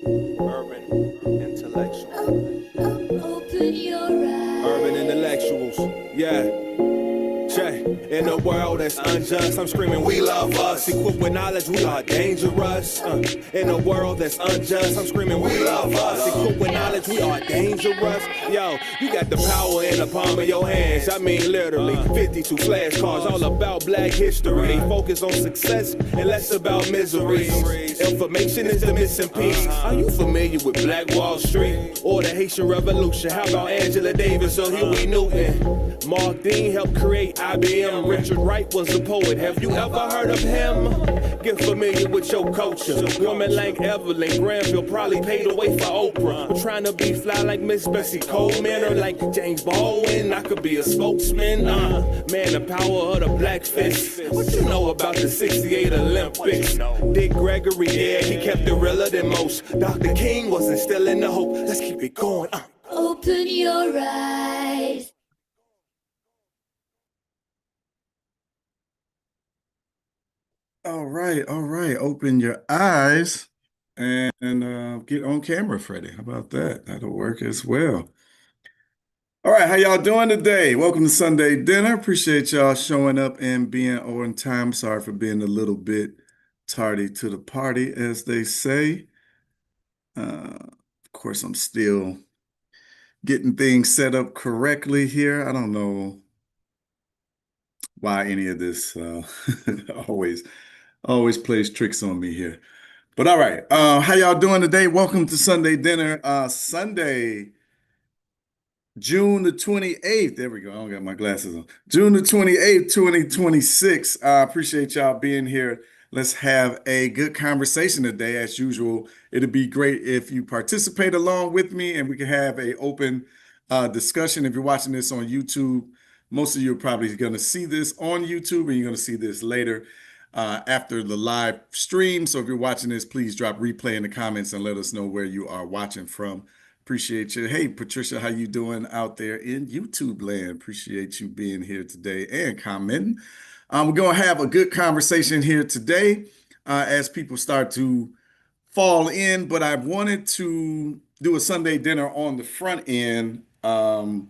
Urban intellectual. Open your eyes. Urban intellectuals. Yeah. Check. In a world that's unjust, I'm screaming, we love us. Equipped with knowledge, we are dangerous. In a world that's unjust, I'm screaming, we love us. Equipped with knowledge, we are dangerous. Yo, you got the power in the palm of your hands. I mean, literally, 52 flashcards, all about black history. They focus on success and less about misery. Information is the missing piece. Are you familiar with Black Wall Street or the Haitian Revolution? How about Angela Davis or Huey Newton? Mark Dean helped create IBM. Richard Wright was a poet. Have you ever heard of him? Get familiar with your culture. Women like Evelyn Granville probably paid the way for Oprah. I'm trying to be fly like Miss Bessie Coleman or like James Baldwin. I could be a spokesman. Man, the power of the black fist. What you know about the 68 Olympics? Dick Gregory, yeah, he kept it realer than most. Dr. King was instilling the hope. Let's keep it going. Open your eyes. All right, all right. Open your eyes and get on camera, Freddie. How about that? That'll work as well. All right, how y'all doing today? Welcome to Sunday Dinner. Appreciate y'all showing up and being on time. Sorry for being a little bit tardy to the party, as they say. Of course, I'm still getting things set up correctly here. I don't know why any of this always plays tricks on me here. But all right, how y'all doing today? Welcome to Sunday Dinner. Sunday, June the 28th. There we go. I don't got my glasses on. June the 28th, 2026. I appreciate y'all being here. Let's have a good conversation today. As usual, it'd be great if you participate along with me and we can have a open discussion. If you're watching this on YouTube, most of you are probably going to see this on YouTube and you're going to see this later after the live stream. So if you're watching this, please drop replay in the comments and let us know where you are watching from. Appreciate you. Hey, Patricia, how you doing out there in YouTube land? Appreciate you being here today and commenting. We're going to have a good conversation here today as people start to fall in, but I wanted to do a Sunday dinner on the front end of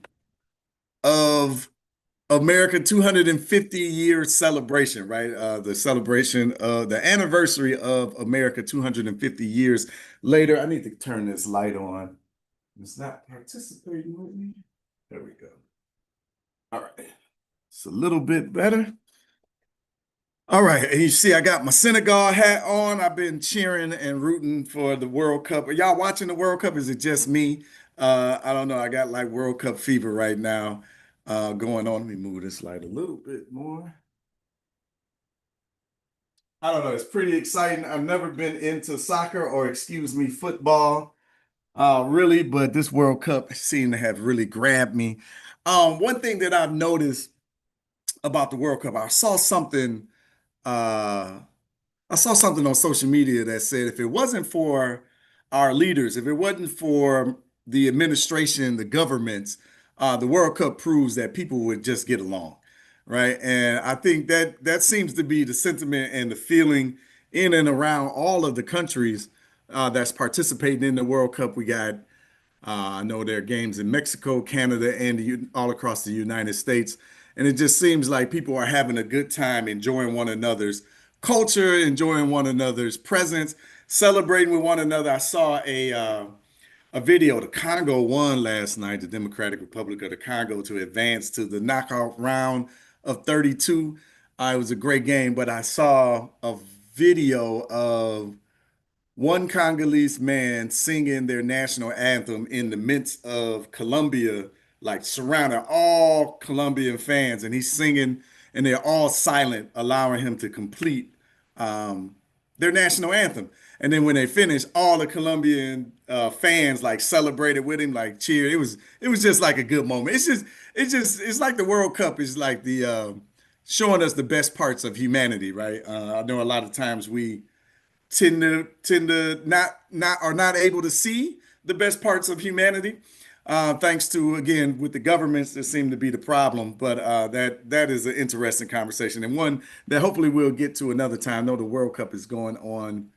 America 250-year celebration, right? The celebration of the anniversary of America 250 years later. I need to turn this light on. It's not participating with me. There we go. All right. It's a little bit better. All right. And you see, I got my Senegal hat on. I've been cheering and rooting for the World Cup. Are y'all watching the World Cup? Is it just me? I don't know. I got like World Cup fever right now going on. Let me move this light a little bit more. I don't know. It's pretty exciting. I've never been into soccer or, excuse me, football. Really, but this World Cup seemed to have really grabbed me. One thing that I've noticed about the World Cup, uh, I saw something on social media that said if it wasn't for our leaders, if it wasn't for the administration, the governments, the World Cup proves that people would just get along, right? And I think that seems to be the sentiment and the feeling in and around all of the countries that's participating in the World Cup. We got, I know there are games in Mexico, Canada, and all across the United States. And it just seems like people are having a good time enjoying one another's culture, enjoying one another's presence, celebrating with one another. I saw a video. The Congo won last night, the Democratic Republic of the Congo, to advance to the knockout round of 32. It was a great game, but I saw a video of one Congolese man singing their national anthem in the midst of Colombia, like surrounding all Colombian fans, and he's singing, and they're all silent, allowing him to complete their national anthem. And then when they finished, all the Colombian fans like celebrated with him, like cheered. It was just like a good moment. It's like the World Cup is like the showing us the best parts of humanity, right? I know a lot of times we tend to not are not able to see the best parts of humanity, thanks to again with the governments that seem to be the problem. But that is an interesting conversation and one that hopefully we'll get to another time. I know the World Cup is going on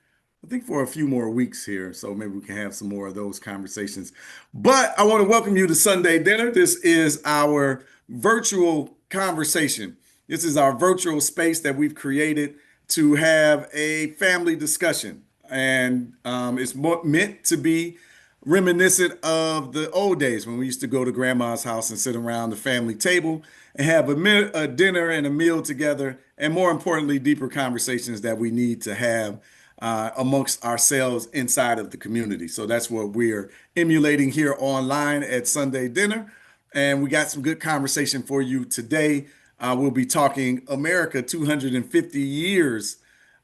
I think for a few more weeks here, so maybe we can have some more of those conversations. But I want to welcome you to Sunday Dinner. This is our virtual conversation. This is our virtual space that we've created to have a family discussion. And it's meant to be reminiscent of the old days when we used to go to grandma's house and sit around the family table and have a dinner and a meal together, and more importantly, deeper conversations that we need to have amongst ourselves inside of the community. So that's what we're emulating here online at Sunday Dinner. And we got some good conversation for you today. We'll be talking America 250 years.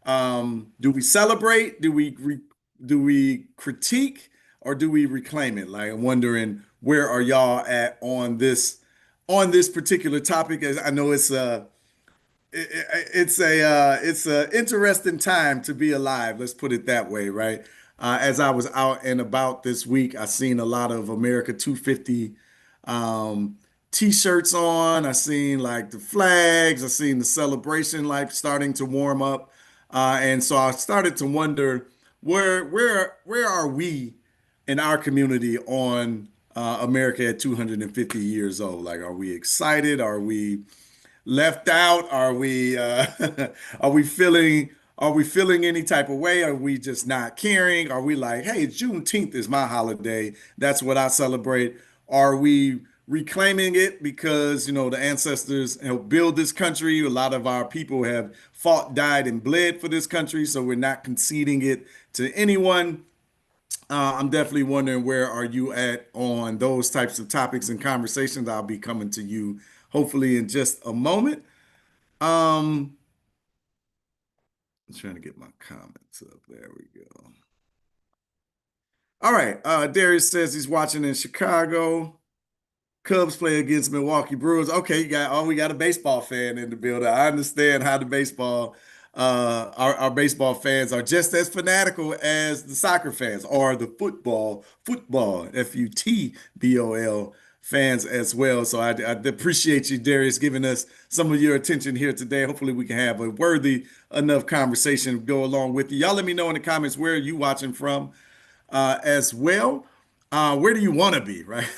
Do we celebrate? Do we critique? Or do we reclaim it? Like, I'm wondering, where are y'all at on this particular topic? As I know it's a interesting time to be alive. Let's put it that way, right? As I was out and about this week, I seen a lot of America 250 um, t-shirts on. I seen like the flags. I seen the celebration like starting to warm up, and so I started to wonder where are we in our community on America at 250 years old? Like, are we excited? Are we left out? Are we are we feeling any type of way? Are we just not caring? Are we like, hey, Juneteenth is my holiday. That's what I celebrate. Are we reclaiming it because the ancestors helped build this country? A lot of our people have fought, died, and bled for this country, so we're not conceding it to anyone. I'm definitely wondering, where are you at on those types of topics and conversations. I'll be coming to you hopefully in just a moment. I'm trying to get my comments up. There we go. All right. Darius says he's watching in Chicago. Cubs play against Milwaukee Brewers. Okay, we got a baseball fan in the building. I understand how the baseball our baseball fans are just as fanatical as the soccer fans, or the football FUTBOL fans as well. So I appreciate you, Darius, giving us some of your attention here today. Hopefully we can have a worthy enough conversation to go along with you. Y'all let me know in the comments, where are you watching from as well. Where do you want to be, right?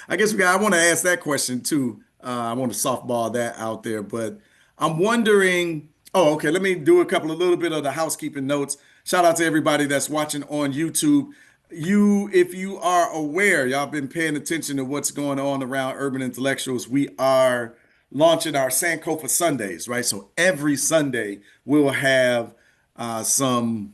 I guess I want to ask that question too. I want to softball that out there, but I'm wondering. Oh, okay. Let me do a little bit of the housekeeping notes. Shout out to everybody that's watching on YouTube. If you are aware, y'all been paying attention to what's going on around Urban Intellectuals. We are launching our Sankofa Sundays, right? So every Sunday we'll have some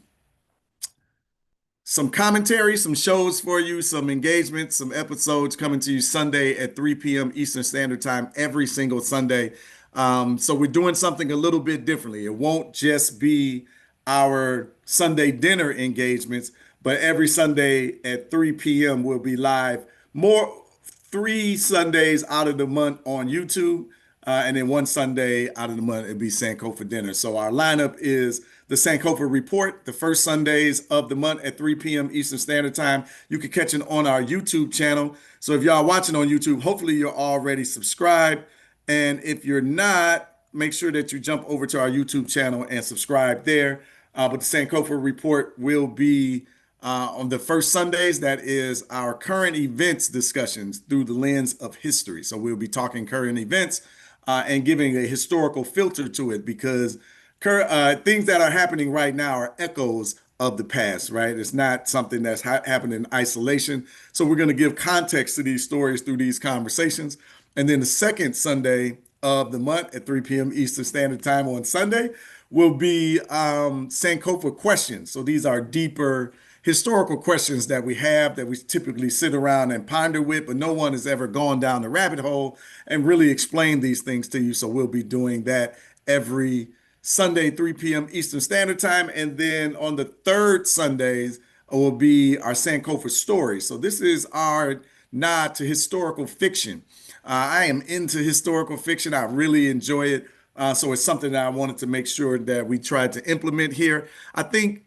commentary, some shows for you, some engagement, some episodes coming to you Sunday at 3 p.m. Eastern Standard Time every single Sunday. So we're doing something a little bit differently. It won't just be our Sunday dinner engagements, but every Sunday at 3 p.m. we'll be live. More 3 Sundays out of the month on YouTube, and then one Sunday out of the month it'll be Sankofa dinner. So our lineup is the Sankofa Report, the first Sundays of the month at 3 p.m. Eastern Standard Time. You can catch it on our YouTube channel. So if y'all watching on YouTube, hopefully you're already subscribed. And if you're not, make sure that you jump over to our YouTube channel and subscribe there. But the Sankofa Report will be on the first Sundays. That is our current events discussions through the lens of history. So we'll be talking current events and giving a historical filter to it, because things that are happening right now are echoes of the past, right? It's not something that's happened in isolation. So we're going to give context to these stories through these conversations. And then the second Sunday of the month at 3 p.m. Eastern Standard Time on Sunday will be Sankofa questions. So these are deeper historical questions that we have, that we typically sit around and ponder with, but no one has ever gone down the rabbit hole and really explained these things to you. So we'll be doing that every Sunday, 3 p.m. Eastern Standard Time. And then on the third Sundays will be our Sankofa stories. So this is our nod to historical fiction. I am into historical fiction. I really enjoy it. So it's something that I wanted to make sure that we tried to implement here. I think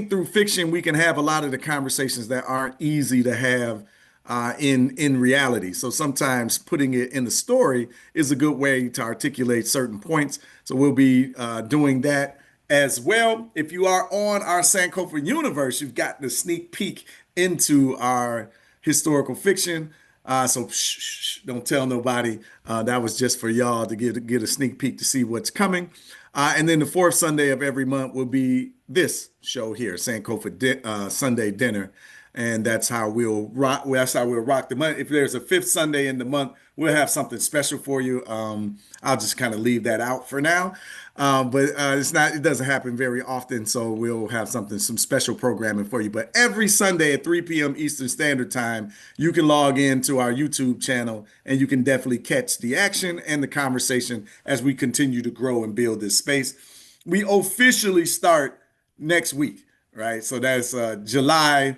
through fiction we can have a lot of the conversations that aren't easy to have in reality. So sometimes putting it in the story is a good way to articulate certain points. So we'll be doing that as well. If you are on our Sankofa universe, you've got the sneak peek into our historical fiction. So don't tell nobody. That was just for y'all to get a sneak peek to see what's coming. And then the fourth Sunday of every month will be this show here, Sankofa Sunday Dinner, and that's how we'll rock. That's how we'll rock the month. If there's a fifth Sunday in the month, we'll have something special for you. I'll just kind of leave that out for now. But it's not. It doesn't happen very often, so we'll have some special programming for you. But every Sunday at 3 p.m. Eastern Standard Time, you can log in to our YouTube channel, and you can definitely catch the action and the conversation as we continue to grow and build this space. We officially start next week, right? So that's July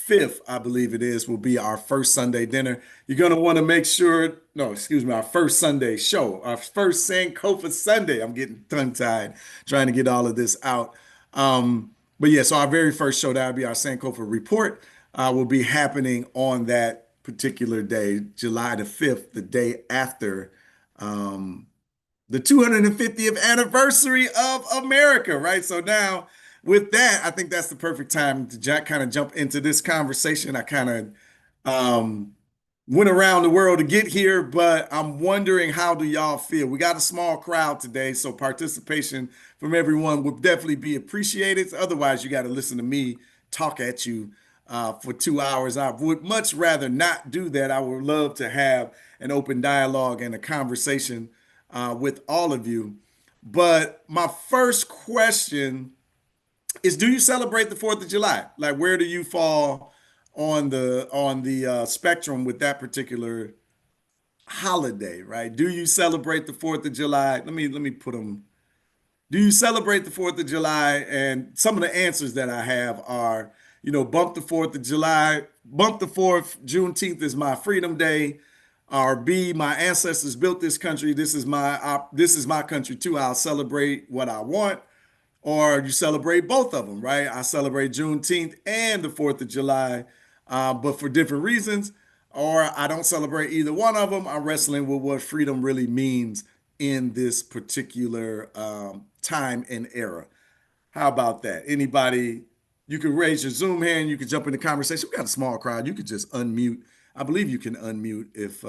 5th, I believe it is, will be our first Sunday dinner. You're going to want to make sure, no, excuse me, our first Sunday show, our first Sankofa Sunday. I'm getting tongue-tied trying to get all of this out. But yeah, so our very first show, that'll be our Sankofa report, will be happening on that particular day, July the 5th, the day after the 250th anniversary of America, right? So now, with that, I think that's the perfect time to kind of jump into this conversation. I kind of went around the world to get here, but I'm wondering, how do y'all feel? We got a small crowd today, so participation from everyone would definitely be appreciated. Otherwise, you got to listen to me talk at you for 2 hours. I would much rather not do that. I would love to have an open dialogue and a conversation with all of you. But my first question is, do you celebrate the 4th of July? Like, where do you fall on the spectrum with that particular holiday, right? Do you celebrate the 4th of July? Let me put them. Do you celebrate the 4th of July? And some of the answers that I have are, bump the 4th of July, bump the 4th, Juneteenth is my freedom day. Or B, my ancestors built this country. This is my country too. I'll celebrate what I want. Or you celebrate both of them, right? I celebrate Juneteenth and the 4th of July, but for different reasons. Or I don't celebrate either one of them. I'm wrestling with what freedom really means in this particular time and era. How about that? Anybody, you can raise your Zoom hand, you can jump in the conversation. We got a small crowd. You could just unmute. I believe you can unmute if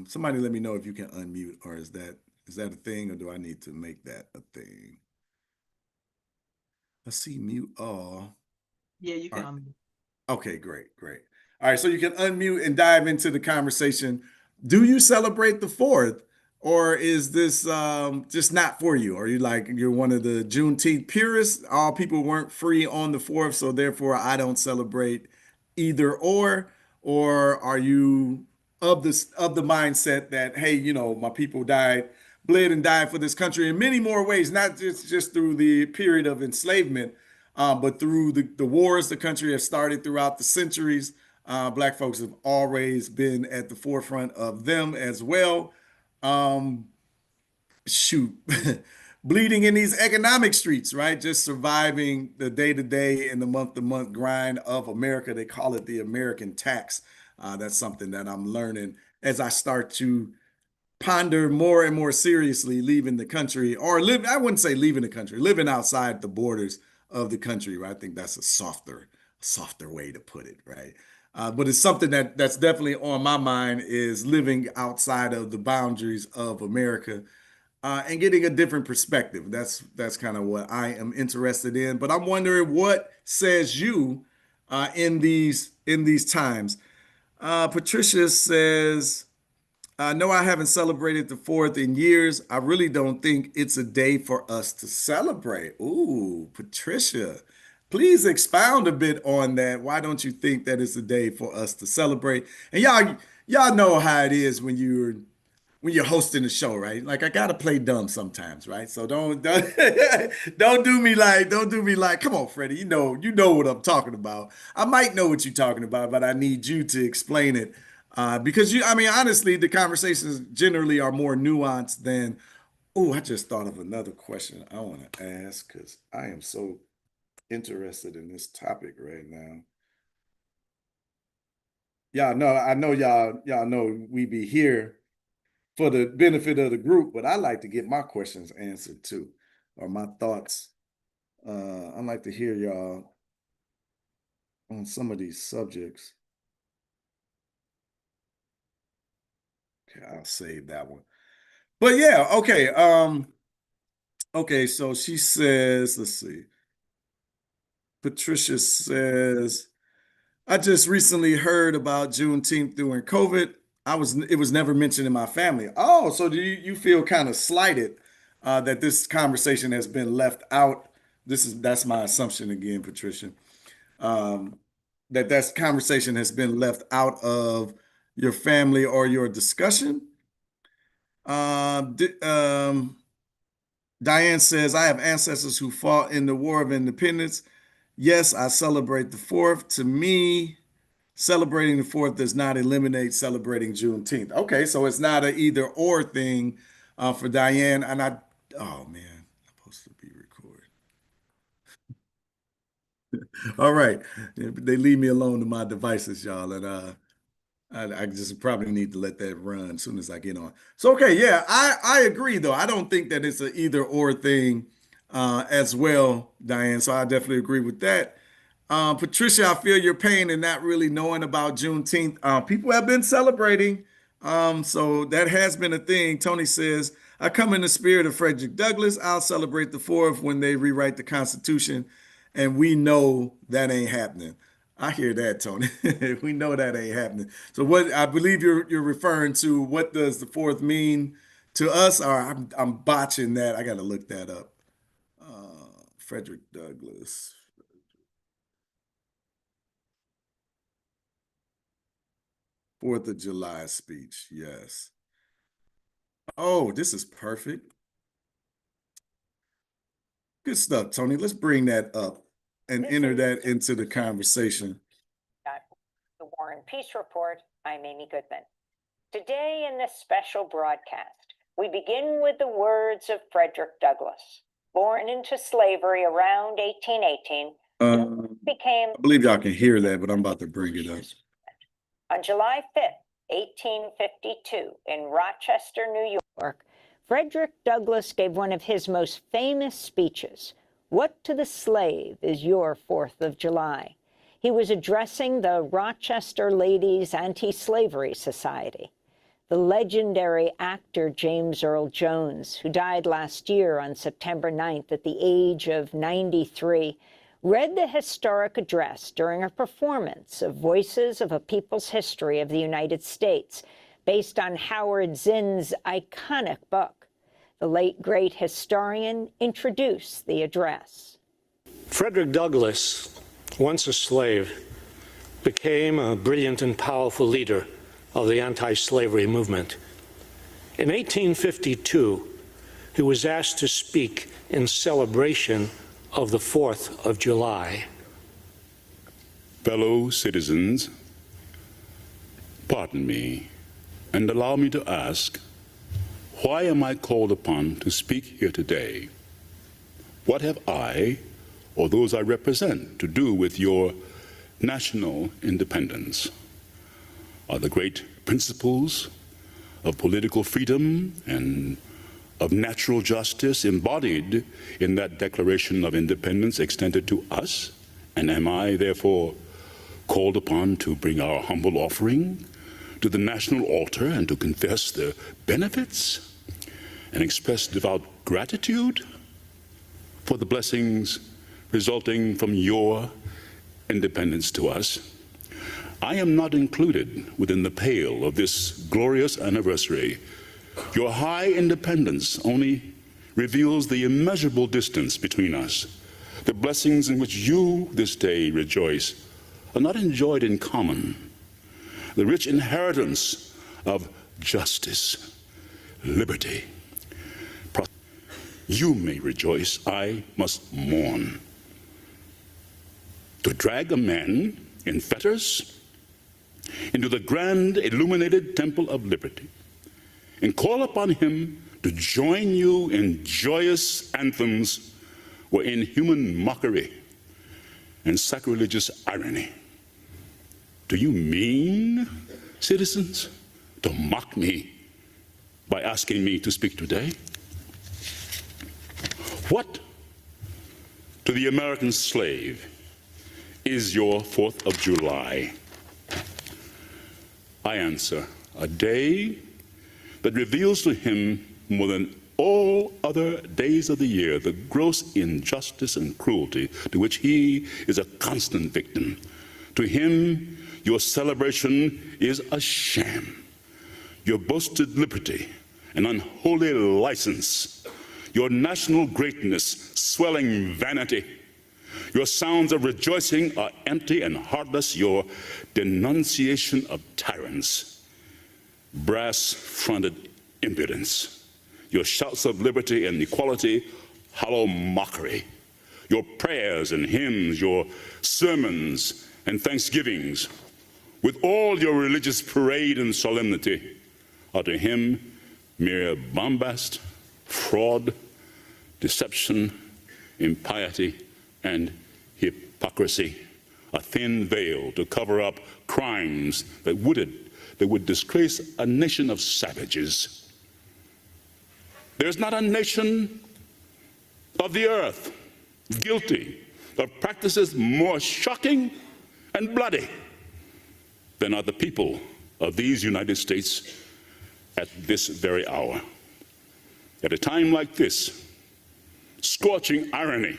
somebody let me know if you can unmute, or is that a thing, or do I need to make that a thing? Let's see, mute all. Yeah, you All can right. unmute. Okay, great, great. All right, so you can unmute and dive into the conversation. Do you celebrate the 4th, or is this just not for you? Are you like, you're one of the Juneteenth purists? All people weren't free on the 4th, so therefore I don't celebrate either or are you of the mindset that, hey, my people bled and died for this country in many more ways, not just through the period of enslavement, but through the wars the country has started throughout the centuries. Black folks have always been at the forefront of them as well. Um, Shoot, bleeding in these economic streets, right? Just surviving the day to day and the month to month grind of America. They call it the American tax. That's something that I'm learning as I start to ponder more and more seriously leaving the country, or I wouldn't say leaving the country, living outside the borders of the country, right? I think that's a softer way to put it, right? But it's something that's definitely on my mind, is living outside of the boundaries of America, and getting a different perspective. That's kind of what I am interested in. But I'm wondering, what says you in these times. Patricia says, no, I haven't celebrated the 4th in years. I really don't think it's a day for us to celebrate. Ooh, Patricia, please expound a bit on that. Why don't you think that it's a day for us to celebrate? And y'all know how it is when you're hosting a show, right? Like, I gotta play dumb sometimes, right? So don't don't do me like, come on, Freddie, you know what I'm talking about. I might know what you're talking about, but I need you to explain it. Because I mean, honestly, the conversations generally are more nuanced than, oh, I just thought of another question I want to ask, because I am so interested in this topic right now. I know y'all know we be here for the benefit of the group, but I like to get my questions answered too, or my thoughts I'd like to hear y'all on some of these subjects. Okay, I'll save that one. But yeah, okay. Okay, so she says, let's see. Patricia says, I just recently heard about Juneteenth during COVID. It was never mentioned in my family. Oh, so do you feel kind of slighted that this conversation has been left out? That's my assumption again, Patricia. Um, that conversation has been left out of your family or your discussion. Diane says, I have ancestors who fought in the War of Independence. Yes, I celebrate the 4th. To me, celebrating the 4th does not eliminate celebrating Juneteenth. Okay, so it's not an either or thing for Diane. Oh man, I'm supposed to be recording. All right, they leave me alone to my devices, y'all, and I just probably need to let that run as soon as I get on. So okay, yeah, I agree though. I don't think that it's an either or thing as well, Diane. So I definitely agree with that. Patricia, I feel your pain in not really knowing about Juneteenth. People have been celebrating, so that has been a thing. Tony says, I come in the spirit of Frederick Douglass. I'll celebrate the 4th when they rewrite the Constitution, and we know that ain't happening. I hear that, Tony. We know that ain't happening. So what I believe you're referring to, what does the 4th mean to us? Or I'm botching that. I got to look that up. Frederick Douglass. 4th of July speech. Yes. Oh, this is perfect. Good stuff, Tony. Let's bring that up and enter that into the conversation. The War and Peace Report. I'm Amy Goodman. Today in this special broadcast, we begin with the words of Frederick Douglass. Born into slavery around 1818, became... I believe y'all can hear that, but I'm about to bring it up. On July 5th, 1852, in Rochester, New York, Frederick Douglass gave one of his most famous speeches. What to the slave is your 4th of July? He was addressing the Rochester Ladies Anti-Slavery Society. The legendary actor James Earl Jones, who died last year on September 9th at the age of 93, read the historic address during a performance of Voices of a People's History of the United States, based on Howard Zinn's iconic book. The late great historian introduced the address. Frederick Douglass, once a slave, became a brilliant and powerful leader of the anti-slavery movement. In 1852, he was asked to speak in celebration of the 4th of July. Fellow citizens, pardon me, and allow me to ask, why am I called upon to speak here today? What have I, or those I represent, to do with your national independence? Are the great principles of political freedom and of natural justice embodied in that Declaration of Independence extended to us? And am I, therefore, called upon to bring our humble offering to the national altar and to confess their benefits and express devout gratitude for the blessings resulting from your independence to us? I am not included within the pale of this glorious anniversary. Your high independence only reveals the immeasurable distance between us. The blessings in which you this day rejoice are not enjoyed in common. The rich inheritance of justice, liberty, you may rejoice, I must mourn. To drag a man in fetters into the grand illuminated temple of liberty and call upon him to join you in joyous anthems were inhuman mockery and sacrilegious irony. Do you mean, citizens, to mock me by asking me to speak today? What to the American slave is your 4th of July? I answer, a day that reveals to him more than all other days of the year the gross injustice and cruelty to which he is a constant victim. To him, your celebration is a sham. Your boasted liberty, an unholy license. Your national greatness, swelling vanity. Your sounds of rejoicing are empty and heartless. Your denunciation of tyrants, brass-fronted impudence. Your shouts of liberty and equality, hollow mockery. Your prayers and hymns, your sermons and thanksgivings, with all your religious parade and solemnity, are to him mere bombast, fraud, deception, impiety, and hypocrisy, a thin veil to cover up crimes that would disgrace a nation of savages. There's not a nation of the earth guilty of practices more shocking and bloody than are the people of these United States at this very hour. At a time like this, scorching irony,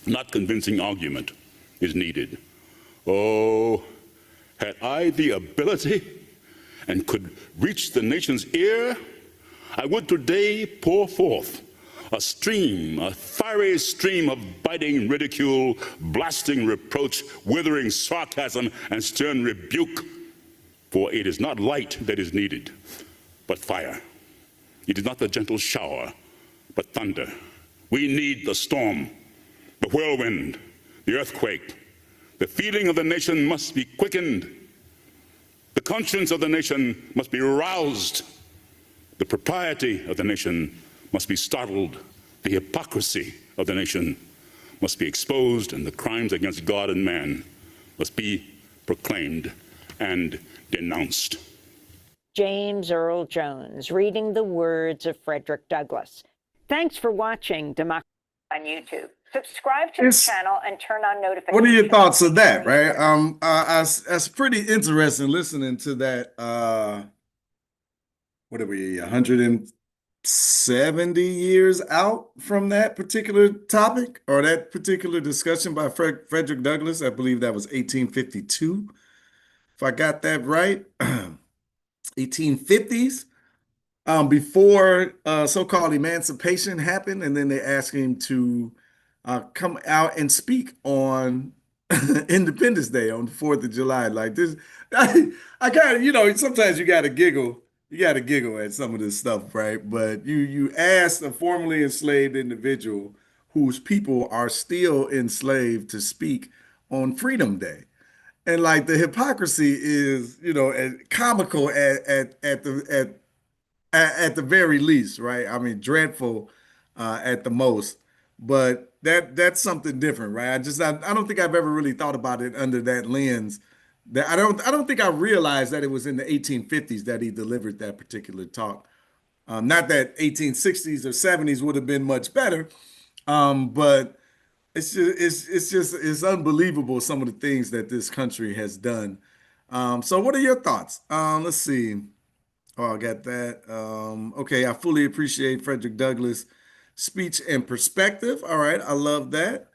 not convincing argument, is needed. Oh, had I the ability and could reach the nation's ear, I would today pour forth a stream, a fiery stream of biting ridicule, blasting reproach, withering sarcasm, and stern rebuke. For it is not light that is needed, but fire. It is not the gentle shower, but thunder. We need the storm, the whirlwind, the earthquake. The feeling of the nation must be quickened. The conscience of the nation must be roused. The propriety of the nation must be startled. The hypocrisy of the nation must be exposed, and the crimes against God and man must be proclaimed and denounced. James Earl Jones reading the words of Frederick Douglass. Thanks for watching Democracy on YouTube. Subscribe to the channel and turn on notifications. What are your thoughts of that, right? That's pretty interesting listening to that. What are we, 170 years out from that particular topic or that particular discussion by Frederick Douglass? I believe that was 1852, if I got that right. 1850s, before so-called emancipation happened, and then they asked him to come out and speak on Independence Day on the 4th of July. Like this, I kind of, sometimes you got to giggle. You got to giggle at some of this stuff, right? But you ask a formerly enslaved individual whose people are still enslaved to speak on Freedom Day. And like the hypocrisy is, comical at the very least, right? I mean, dreadful at the most. But that's something different, right? I don't think I've ever really thought about it under that lens. That I don't think I realized that it was in the 1850s that he delivered that particular talk. Not that 1860s or 70s would have been much better, but it's unbelievable some of the things that this country has done. So what are your thoughts? Let's see. Oh, I got that. Okay, I fully appreciate Frederick Douglass' speech and perspective. All right, I love that.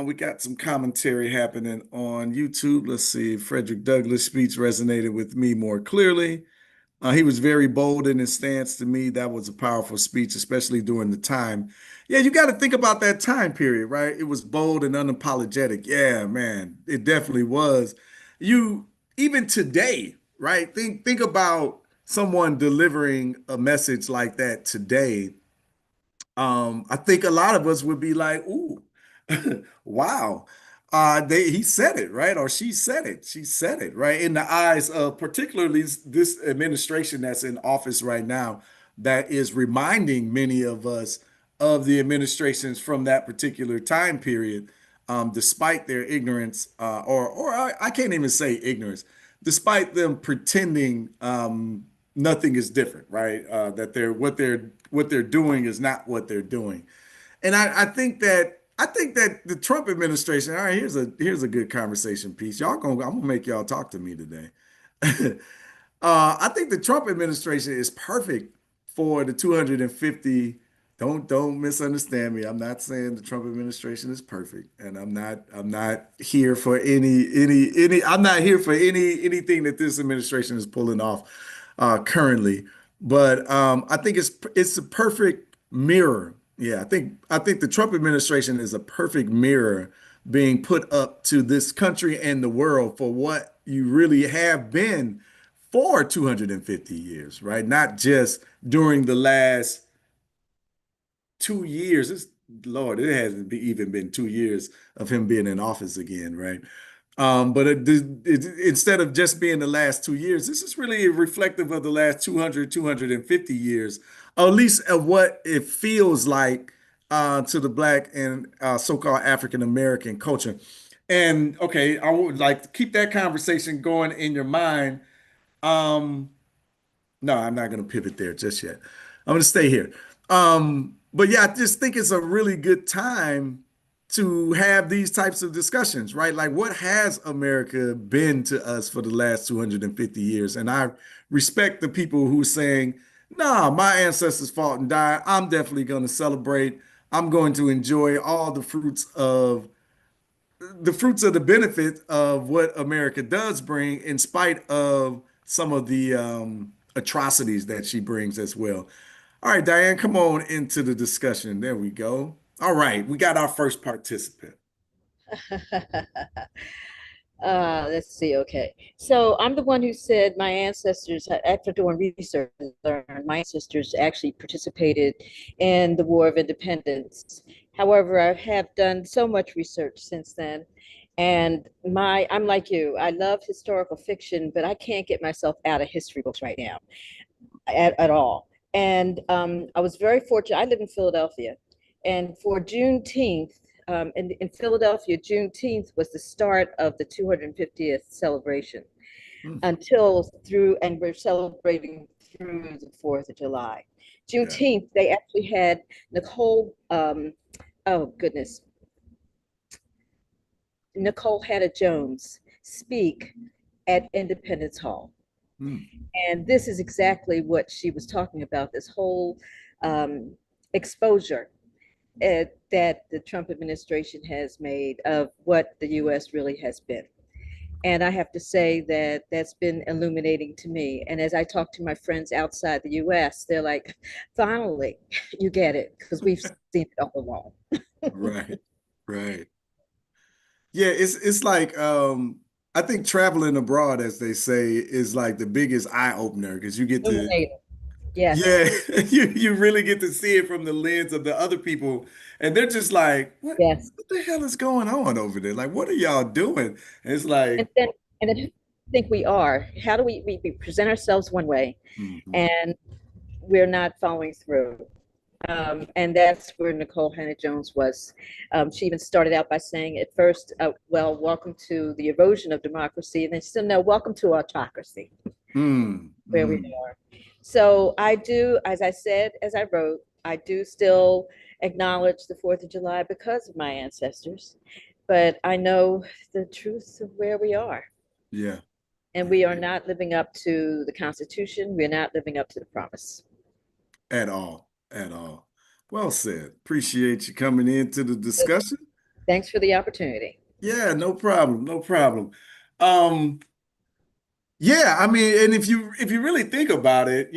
We got some commentary happening on YouTube. Let's see. Frederick Douglass' speech resonated with me more clearly. He was very bold in his stance. To me, that was a powerful speech, especially during the time. Yeah, you got to think about that time period, right? It was bold and unapologetic. Yeah, man, it definitely was. Even today, right? Think about someone delivering a message like that today. I think a lot of us would be like, ooh, wow. He said it, right? Or she said it. She said it, right? In the eyes of particularly this administration that's in office right now, that is reminding many of us of the administrations from that particular time period, despite their ignorance, or I can't even say ignorance, despite them pretending nothing is different, right? That what they're doing is not what they're doing. And I think that I think that the Trump administration, all right, here's a good conversation piece. I'm gonna make y'all talk to me today. I think the Trump administration is perfect for the 250. Don't misunderstand me. I'm not saying the Trump administration is perfect, and I'm not here for I'm not here for anything that this administration is pulling off currently. But I think it's a perfect mirror. Yeah, I think the Trump administration is a perfect mirror being put up to this country and the world for what you really have been for 250 years, right? Not just during the last 2 years. Lord, it hasn't even been 2 years of him being in office again, right? But instead of just being the last 2 years, this is really reflective of the last 200, 250 years, or at least of what it feels like to the Black and so-called African American culture. And okay, I would like to keep that conversation going in your mind. Um, no, I'm not going to pivot there just yet. I'm going to stay here. But yeah, I just think it's a really good time to have these types of discussions, right? Like, what has America been to us for the last 250 years? And I respect the people who are saying, nah, my ancestors fought and died. I'm definitely going to celebrate. I'm going to enjoy all the fruits of the benefit of what America does bring, in spite of some of the atrocities that she brings as well. All right, Diane, come on into the discussion. There we go. All right, we got our first participant. Let's see. Okay. So I'm the one who said my ancestors, after doing research, learned my ancestors actually participated in the War of Independence. However, I have done so much research since then. And I'm like you, I love historical fiction, but I can't get myself out of history books right now at all. And I was very fortunate. I live in Philadelphia. And for Juneteenth, in Philadelphia, Juneteenth was the start of the 250th celebration Hmm, and we're celebrating through the 4th of July. yeah. Juneteenth, they actually had Nicole, oh goodness, Nicole Hannah Jones speak at Independence Hall. Hmm, And this is exactly what she was talking about, this whole exposure that the Trump administration has made of what the US really has been. And I have to say that that's been illuminating to me. And as I talk to my friends outside the US, they're like, finally, you get it, because we've seen it all along. right, right. Yeah, it's like I think traveling abroad, as they say, is like the biggest eye opener because you get to Illuminating. Yes, yeah, you really get to see it from the lens of the other people, and they're just like, yes. what the hell is going on over there? Like, what are y'all doing? And it's like, And then I think we are. How do we present ourselves one way mhm, and we're not following through? And that's where Nicole Hannah Jones was. She even started out by saying at first, well, welcome to the erosion of democracy. And then she said, no, welcome to autocracy, mm, where we mm, are. So I do, as I said, as I wrote, I do still acknowledge the 4th of July because of my ancestors. But I know the truth of where we are. yeah, And we are not living up to the Constitution. We're not living up to the promise. at all, at all. Well said. Appreciate you coming into the discussion. Thanks for the opportunity. Yeah, no problem, no problem. Um, yeah, I mean, and if you really think about it,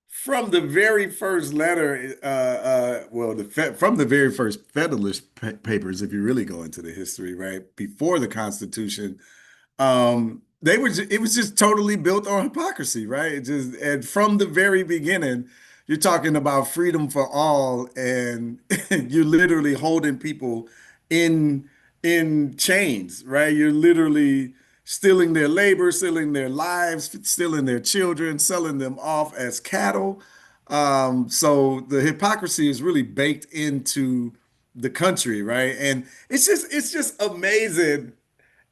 from the very first letter, well, from the very first Federalist Papers, if you really go into the history, right, before the Constitution, it was just totally built on hypocrisy, right? And from the very beginning, you're talking about freedom for all, and you're literally holding people in in chains, right? You're literally stealing their labor, stealing their lives, stealing their children, selling them off as cattle. So the hypocrisy is really baked into the country, right? And it's just amazing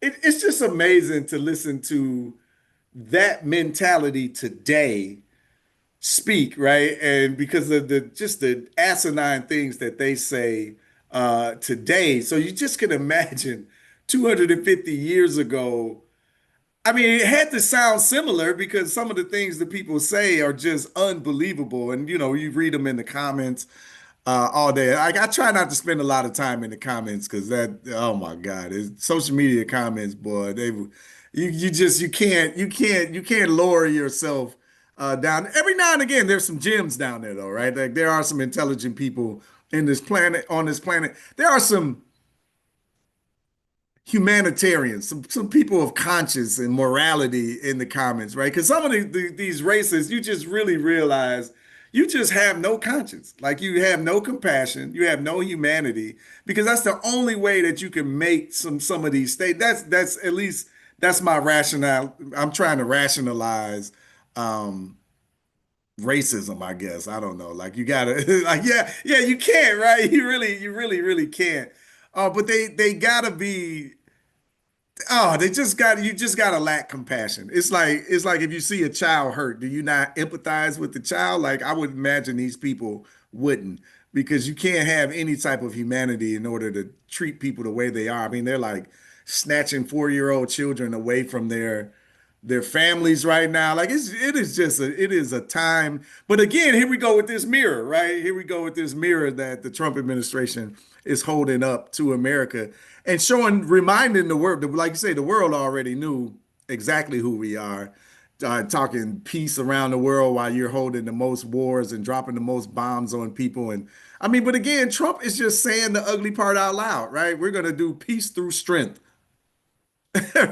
it's just amazing to listen to that mentality today speak, right? And because of the just the asinine things that they say today. So you just can imagine 250 years ago. I mean, it had to sound similar because some of the things that people say are just unbelievable. And you read them in the comments all day. I try not to spend a lot of time in the comments because oh my God, social media comments, boy, you can't lower yourself down. Every now and again, there's some gems down there though, right? Like there are some intelligent people on this planet. There are some humanitarians, some people of conscience and morality in the comments, right? Because some of these racists, you just really realize you just have no conscience. Like you have no compassion, you have no humanity, because that's the only way that you can make some of these states. That's at least that's my rationale. I'm trying to rationalize um racism, I guess. I don't know. Like you gotta like yeah, you can't, right? You really can't. But they gotta be. Oh, you just gotta lack compassion. It's like if you see a child hurt, do you not empathize with the child? Like I would imagine these people wouldn't, because you can't have any type of humanity in order to treat people the way they are. I mean, they're like snatching 4-year-old children away from their families right now. Like it is a time. But again, here we go with this mirror, right? Here we go with this mirror that the Trump administration is holding up to America and reminding the world, like you say, the world already knew exactly who we are. Talking peace around the world while you're holding the most wars and dropping the most bombs on people. And I mean, but again, Trump is just saying the ugly part out loud, right? We're going to do peace through strength.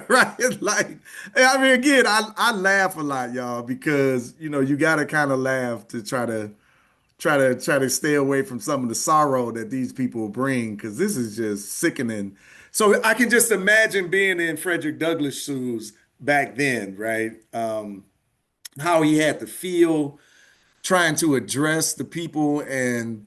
Right? Like, I mean, again, I laugh a lot, y'all, because you gotta kind of laugh to try to stay away from some of the sorrow that these people bring, because this is just sickening. So I can just imagine being in Frederick Douglass' shoes back then, right? How he had to feel trying to address the people, and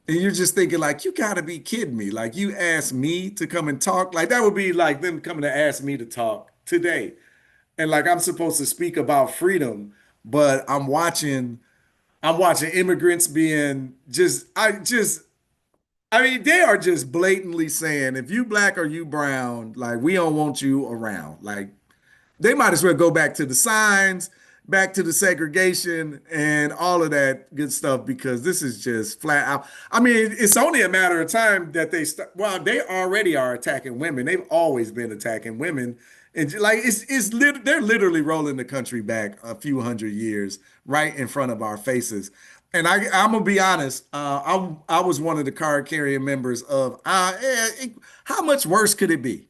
you're just thinking like, you gotta be kidding me. Like you asked me to come and talk. Like that would be like them coming to ask me to talk today. And like I'm supposed to speak about freedom, but I'm watching immigrants being I mean, they are just blatantly saying, if you black or you brown, like we don't want you around. Like they might as well go back to the signs, back to the segregation and all of that good stuff, because this is just flat out. I mean, it's only a matter of time that well, they already are attacking women. They've always been attacking women. And like they're literally rolling the country back a few hundred years right in front of our faces. And I'm gonna be honest. I was one of the card carrying members of. How much worse could it be?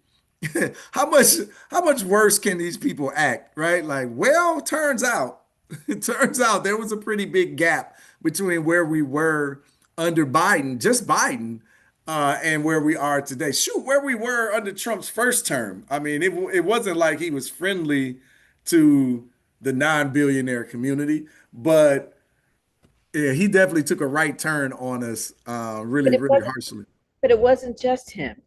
how much how much worse can these people act, right? Like, well, turns out, it turns out there was a pretty big gap between where we were under Biden, just Biden, and where we are today. Shoot, where we were under Trump's first term. I mean, it wasn't like he was friendly to the non-billionaire community, but yeah, he definitely took a right turn on us, But really, it really wasn't, harshly. but it wasn't just him.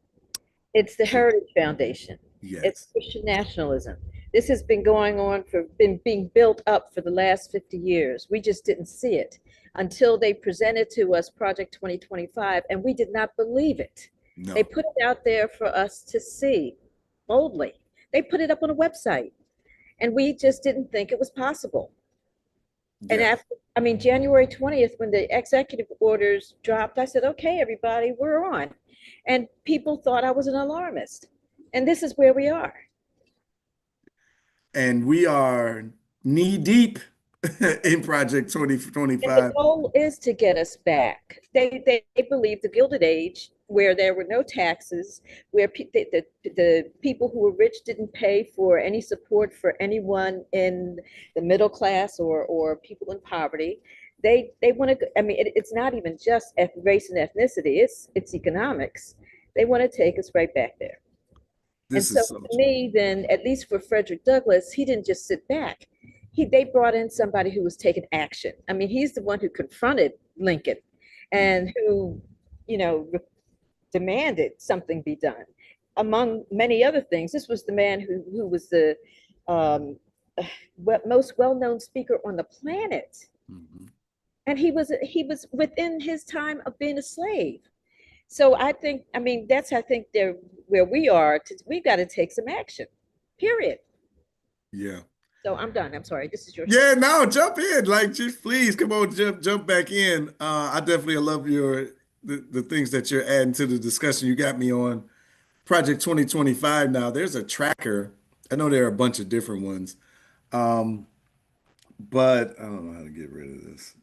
It's the True. Heritage Foundation. It's Yes. Christian nationalism. This has been going on been being built up for the last 50 years. We just didn't see it until they presented to us Project 2025, and we did not believe it. They No. put it out there for us to see boldly. They put it up on a website, and we just didn't think it was possible. And Yes. after, I mean, January 20th, when the executive orders dropped, I said, okay, everybody, we're on. And people thought I was an alarmist. And this is where we are. And we are knee deep in Project And the 2025. goal is to get us back. They believe the Gilded Age, where there were no taxes, where the people who were rich didn't pay for any support for anyone in the middle class or people in poverty. They want to. I mean, it's not even just race and ethnicity. It's economics. They want to take us right back there. And This so is so to true. me, then, at least for Frederick Douglass, he didn't just sit back. They brought in somebody who was taking action. I mean, he's the one who confronted Lincoln and who, you know, demanded something be done. Among many other things, this was the man who was the um, most well-known speaker on the planet And he was within his time of being a slave. So I think, I mean, that's, I think they're where we are. We've got to take some action, period. Yeah. So I'm done. I'm sorry. This is your Yeah, no, jump in. Like, just please come on, jump back in. I definitely love the things that you're adding to the discussion. You got me on Project 2025 now. There's a tracker. I know there are a bunch of different ones. But I don't know how to get rid of this.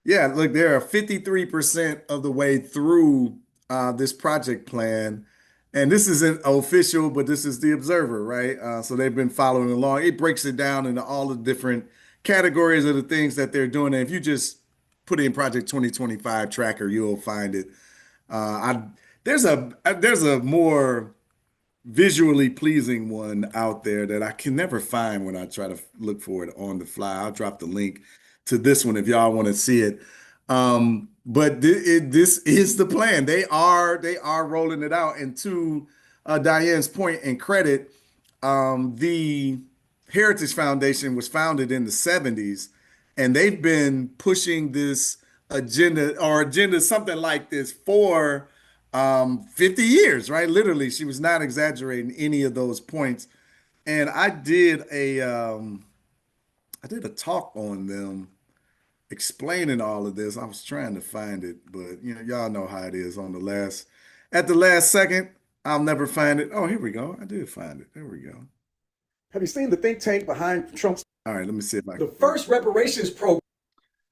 Yeah, look, they are 53% of the way through this project plan. And this isn't official, but this is the Observer, right? So they've been following along. It breaks it down into all the different categories of the things that they're doing. And if you just put in Project 2025 tracker, you'll find it. There's a more visually pleasing one out there that I can never find when I try to look for it on the fly. I'll drop the link to this one if y'all want to see it. But this is the plan. They are rolling it out. And to Diane's point and credit, the Heritage Foundation was founded in the 70s, and they've been pushing this agenda, something like this for 50 years, right? Literally, she was not exaggerating any of those points. And I did a talk on them explaining all of this. I was trying to find it, but y'all know how it is at the last second, I'll never find it. Oh, here we go. I did find it. There we go. Have you seen the think tank behind Trump's? All right, let me see if I The first reparations program.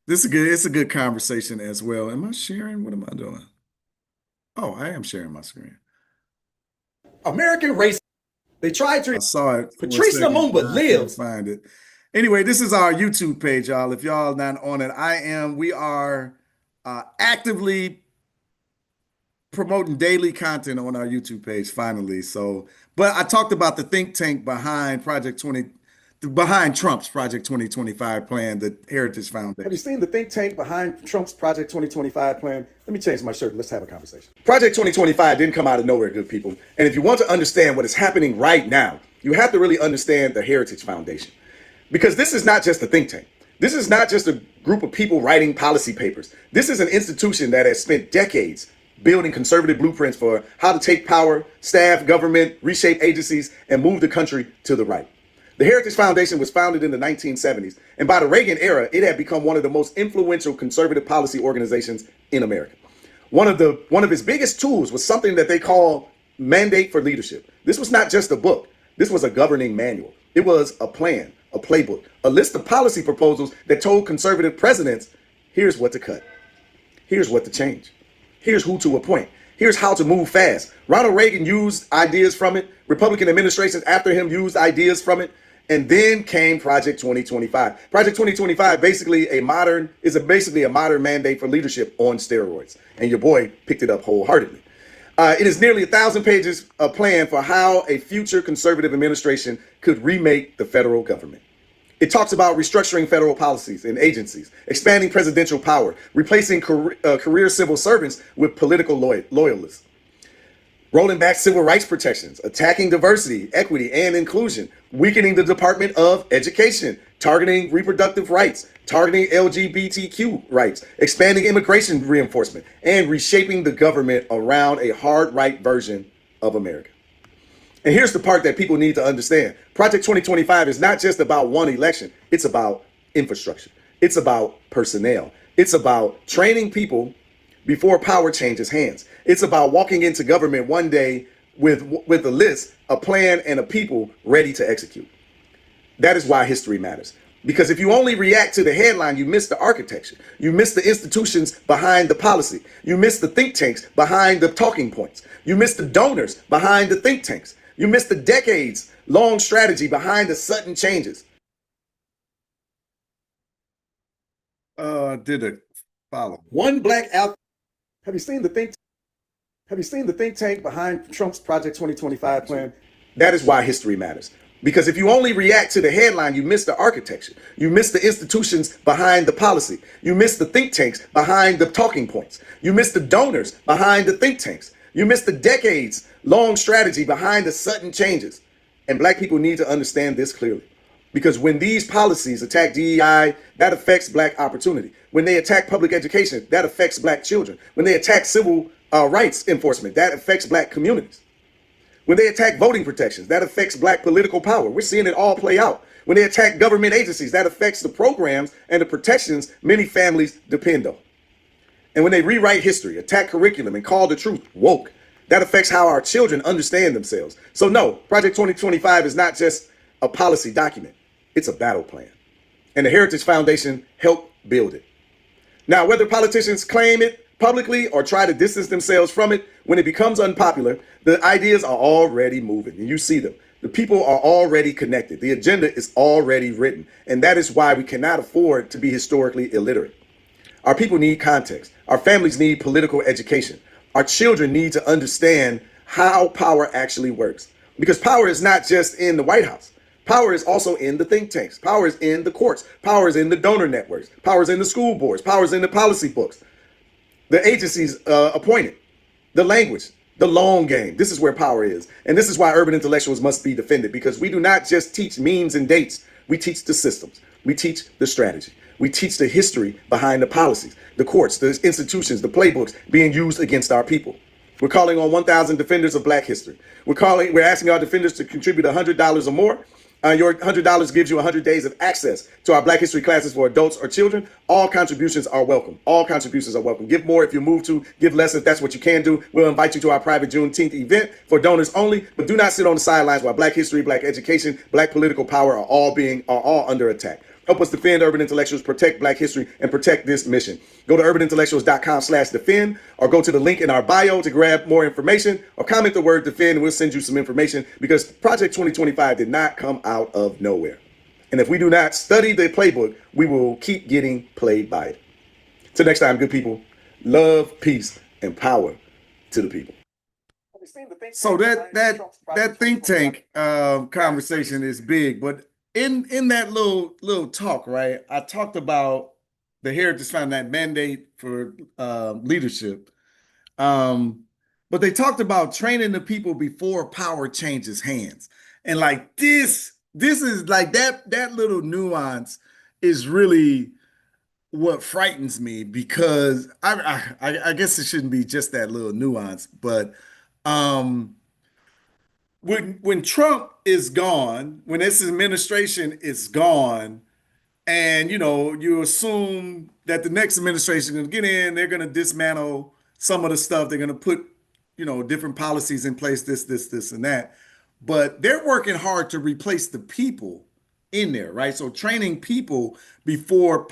This is good. It's a good conversation as well. Am I sharing? What am I doing? Oh, I am sharing my screen. American race. They tried to. I saw it. Patrice Lumumba lives. Find it. Anyway, this is our YouTube page, y'all. If y'all not on it, we are actively promoting daily content on our YouTube page finally. So, but I talked about the think tank behind Trump's Project 2025 plan, the Heritage Foundation. Have you seen the think tank behind Trump's Project 2025 plan? Let me change my shirt and let's have a conversation. Project 2025 didn't come out of nowhere, good people. And if you want to understand what is happening right now, you have to really understand the Heritage Foundation. Because this is not just a think tank. This is not just a group of people writing policy papers. This is an institution that has spent decades building conservative blueprints for how to take power, staff government, reshape agencies, and move the country to the right. The Heritage Foundation was founded in the 1970s, and by the Reagan era, it had become one of the most influential conservative policy organizations in America. One of its biggest tools was something that they call Mandate for Leadership. This was not just a book. This was a governing manual. It was a plan, a playbook, a list of policy proposals that told conservative presidents, here's what to cut, here's what to change, here's who to appoint, here's how to move fast. Ronald Reagan used ideas from it. Republican administrations after him used ideas from it. And then came Project 2025. Project 2025 is basically a modern mandate for leadership on steroids. And your boy picked it up wholeheartedly. It is nearly 1,000 pages of plan for how a future conservative administration could remake the federal government. It talks about restructuring federal policies and agencies, expanding presidential power, replacing career civil servants with political loyalists, rolling back civil rights protections, attacking diversity, equity, and inclusion, weakening the Department of Education, targeting reproductive rights, targeting LGBTQ rights, expanding immigration reinforcement, and reshaping the government around a hard right version of America. And here's the part that people need to understand. Project 2025 is not just about one election. It's about infrastructure. It's about personnel. It's about training people before power changes hands. It's about walking into government one day with a list, a plan, and a people ready to execute. That is why history matters. Because if you only react to the headline, you miss the architecture. You miss the institutions behind the policy. You miss the think tanks behind the talking points. You miss the donors behind the think tanks. You miss the decades-long strategy behind the sudden changes. Did a follow. One black out. Have you seen the think tank behind Trump's Project 2025 plan? That is why history matters. Because if you only react to the headline, you miss the architecture. You miss the institutions behind the policy. You miss the think tanks behind the talking points. You miss the donors behind the think tanks. You miss the decades-long strategy behind the sudden changes. And black people need to understand this clearly. Because when these policies attack DEI, that affects Black opportunity. When they attack public education, that affects Black children. When they attack civil rights enforcement, that affects Black communities. When they attack voting protections, that affects Black political power. We're seeing it all play out. When they attack government agencies, that affects the programs and the protections many families depend on. And when they rewrite history, attack curriculum, and call the truth woke, that affects how our children understand themselves. So no, Project 2025 is not just a policy document. It's a battle plan. And the Heritage Foundation helped build it. Now, whether politicians claim it publicly or try to distance themselves from it, when it becomes unpopular, the ideas are already moving, and you see them. The people are already connected. The agenda is already written. And that is why we cannot afford to be historically illiterate. Our people need context. Our families need political education. Our children need to understand how power actually works. Because power is not just in the White House. Power is also in the think tanks. Power is in the courts. Power is in the donor networks. Power is in the school boards. Power is in the policy books. The agencies appointed. The language. The long game. This is where power is. And this is why urban intellectuals must be defended, because we do not just teach memes and dates. We teach the systems. We teach the strategy. We teach the history behind the policies, the courts, the institutions, the playbooks being used against our people. We're calling on 1,000 defenders of Black history. We're asking our defenders to contribute $100 or more. Your $100 gives you 100 days of access to our Black history classes for adults or children. All contributions are welcome. All contributions are welcome. Give more if you move to, give less if that's what you can do. We'll invite you to our private Juneteenth event for donors only, but do not sit on the sidelines while Black history, Black education, Black political power are all under attack. Help us defend urban intellectuals, protect Black history, and protect this mission. Go to urbanintellectuals.com/defend, or go to the link in our bio to grab more information, or comment the word defend and we'll send you some information, because Project 2025 did not come out of nowhere. And if we do not study the playbook, we will keep getting played by it. Till next time, good people, love, peace, and power to the people. So that think tank conversation is big, but in that little talk, right, I talked about the Heritage Foundation, that mandate for leadership. But they talked about training the people before power changes hands. And like this is like that little nuance is really what frightens me, because I guess it shouldn't be just that little nuance, but when Trump is gone, when this administration is gone, and you assume that the next administration is going to get in, they're going to dismantle some of the stuff. They're going to put, different policies in place, this, and that. But they're working hard to replace the people in there, right? So training people before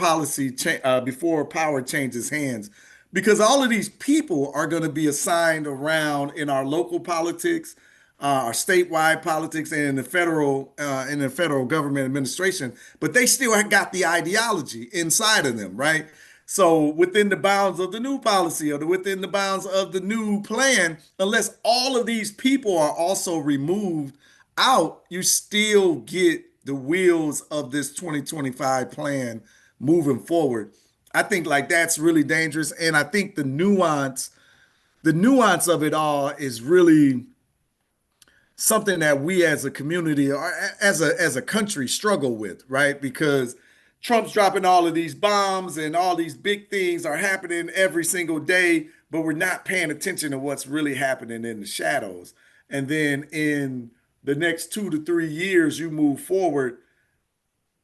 before power changes hands, because all of these people are going to be assigned around in our local politics, our statewide politics, and in the federal government administration, but they still got the ideology inside of them, right? So within the bounds of the new policy, or within the bounds of the new plan, unless all of these people are also removed out, you still get the wheels of this 2025 plan moving forward. I think like that's really dangerous. And I think the nuance of it all is really something that we as a community or as a country struggle with, right? Because Trump's dropping all of these bombs and all these big things are happening every single day, but we're not paying attention to what's really happening in the shadows. And then in the next 2 to 3 years, you move forward,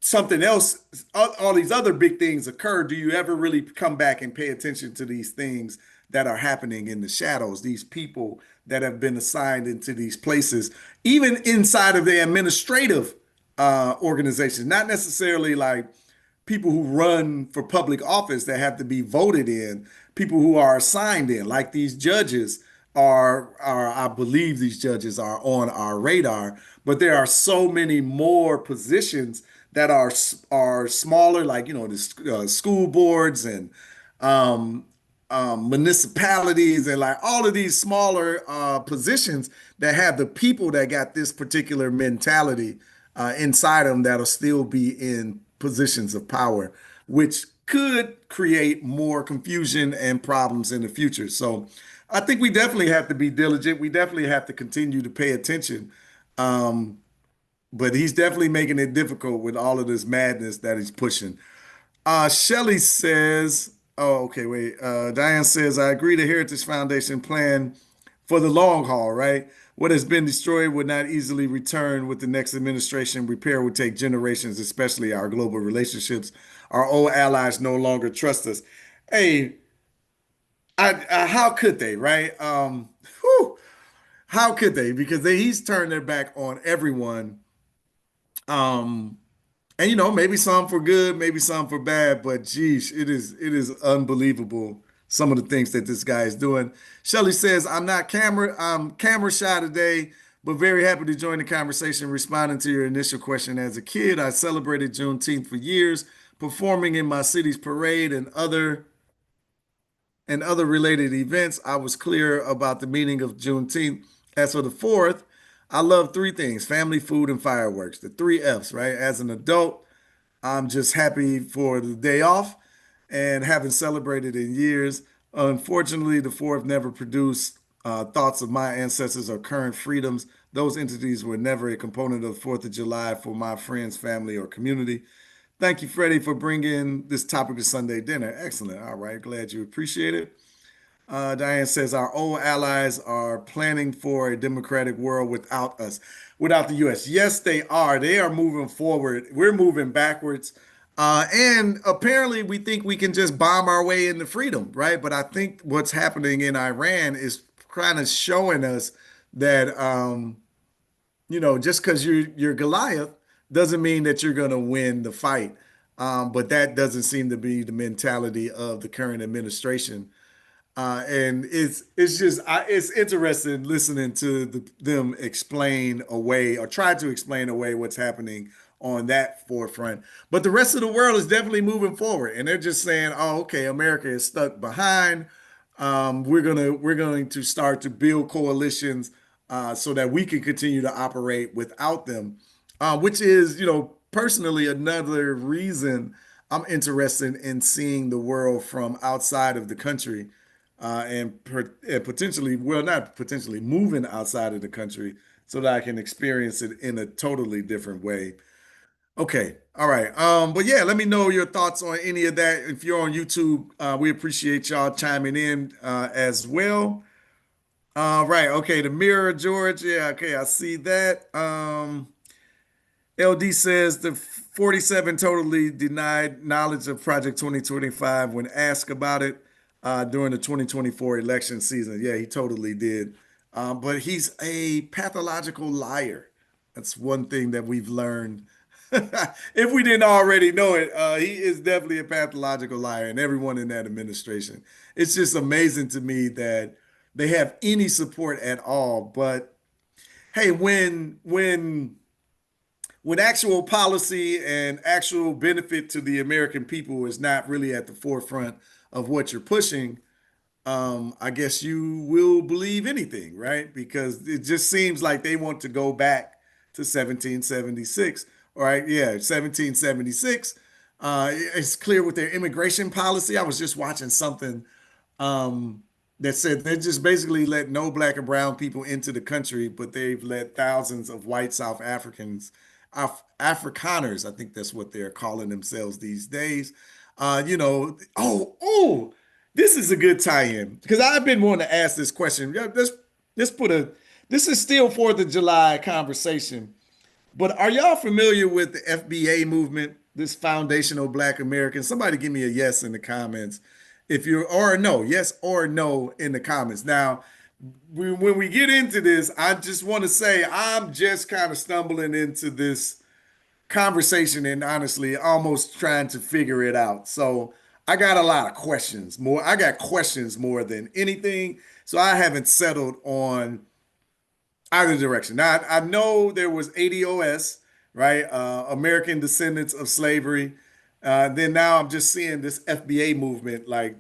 something else, all these other big things occur. Do you ever really come back and pay attention to these things that are happening in the shadows, these people that have been assigned into these places, even inside of the administrative organizations, not necessarily like people who run for public office that have to be voted in, people who are assigned in, like these judges I believe these judges are on our radar, but there are so many more positions that are smaller, like, the school boards and municipalities, and like all of these smaller positions that have the people that got this particular mentality inside them that'll still be in positions of power, which could create more confusion and problems in the future. So I think we definitely have to be diligent. We definitely have to continue to pay attention. but he's definitely making it difficult with all of this madness that he's pushing. Shelley says, oh, okay, wait. Diane says, I agree the Heritage Foundation plan for the long haul, right? What has been destroyed would not easily return with the next administration. Repair would take generations, especially our global relationships. Our old allies no longer trust us. Hey, how could they, right? Whew, how could they? Because he's turned their back on everyone. Um, and maybe some for good, maybe some for bad, but geez, it is unbelievable some of the things that this guy is doing. Shelly says, I'm camera shy today, but very happy to join the conversation. Responding to your initial question, as a kid, I celebrated Juneteenth for years, performing in my city's parade and other related events. I was clear about the meaning of Juneteenth. As for the fourth, I love three things: family, food, and fireworks. The three F's, right? As an adult, I'm just happy for the day off and haven't celebrated in years. Unfortunately, the fourth never produced thoughts of my ancestors or current freedoms. Those entities were never a component of the 4th of July for my friends, family, or community. Thank you, Freddie, for bringing this topic to Sunday dinner. Excellent. All right. Glad you appreciate it. Diane says our old allies are planning for a democratic world without us, without the U.S. Yes, they are. They are moving forward. We're moving backwards. And apparently, we think we can just bomb our way into freedom, right? But I think what's happening in Iran is kind of showing us that, just because you're Goliath doesn't mean that you're going to win the fight. But that doesn't seem to be the mentality of the current administration. And it's interesting listening to them explain away or try to explain away what's happening on that forefront. But the rest of the world is definitely moving forward, and they're just saying, "Oh, okay, America is stuck behind. We're going to start to build coalitions so that we can continue to operate without them," which is, personally another reason I'm interested in seeing the world from outside of the country and potentially, well, not potentially, moving outside of the country so that I can experience it in a totally different way. Okay, all right. But yeah, let me know your thoughts on any of that. If you're on YouTube, we appreciate y'all chiming in as well. Right, okay, the mirror, George. Yeah, okay, I see that. LD says the 47 totally denied knowledge of Project 2025 when asked about it during the 2024 election season. Yeah, he totally did. But he's a pathological liar. That's one thing that we've learned. If we didn't already know it, he is definitely a pathological liar, and everyone in that administration. It's just amazing to me that they have any support at all. But hey, when actual policy and actual benefit to the American people is not really at the forefront of what you're pushing, I guess you will believe anything, right? Because it just seems like they want to go back to 1776. All right, yeah, 1776. It's clear with their immigration policy. I was just watching something um, that said they just basically let no black and brown people into the country, but they've let thousands of white South Africans, Afrikaners, I think that's what they're calling themselves these days. Oh, this is a good tie-in because I've been wanting to ask this question. Yeah, let's put a. This is still 4th of July conversation, but are y'all familiar with the FBA movement, this foundational Black Americans? Somebody give me a yes in the comments if you're, or a no, yes or no in the comments. Now, when we get into this, I just want to say I'm just kind of stumbling into this conversation and honestly almost trying to figure it out. So I got a lot of questions more. I got questions more than anything. So I haven't settled on either direction. Now I know there was ADOS, right? American Descendants of Slavery. Then now I'm just seeing this FBA movement. Like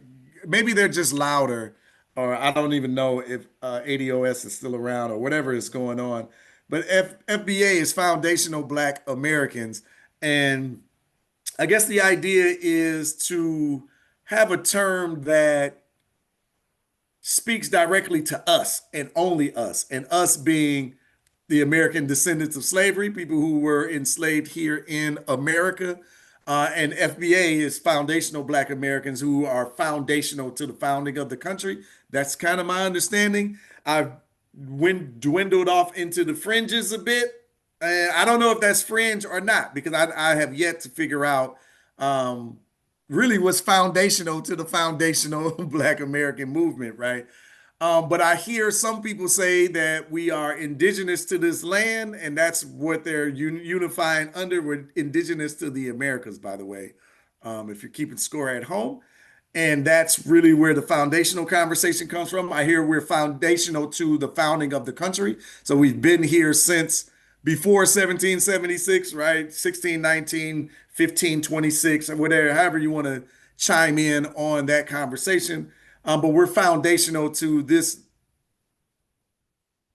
maybe they're just louder, or I don't even know if ADOS is still around or whatever is going on. But FBA is Foundational Black Americans, and I guess the idea is to have a term that speaks directly to us and only us, and us being the American descendants of slavery, people who were enslaved here in America. And FBA is foundational Black Americans who are foundational to the founding of the country. That's kind of my understanding. I've dwindled off into the fringes a bit. And I don't know if that's fringe or not because I have yet to figure out really what's foundational to the foundational Black American movement, right? But I hear some people say that we are indigenous to this land, and that's what they're unifying under. We're indigenous to the Americas, by the way, if you're keeping score at home. And that's really where the foundational conversation comes from. I hear we're foundational to the founding of the country. So we've been here since before 1776, right? 1619, 1526, or whatever, however you want to chime in on that conversation. But we're foundational to this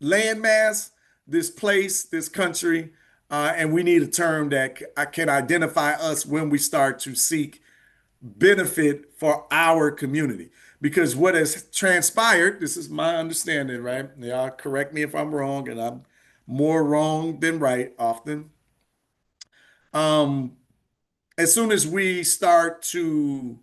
landmass, this place, this country, and we need a term that can identify us when we start to seek benefit for our community. Because what has transpired, this is my understanding, right? Y'all correct me if I'm wrong, and I'm more wrong than right often. As soon as we start to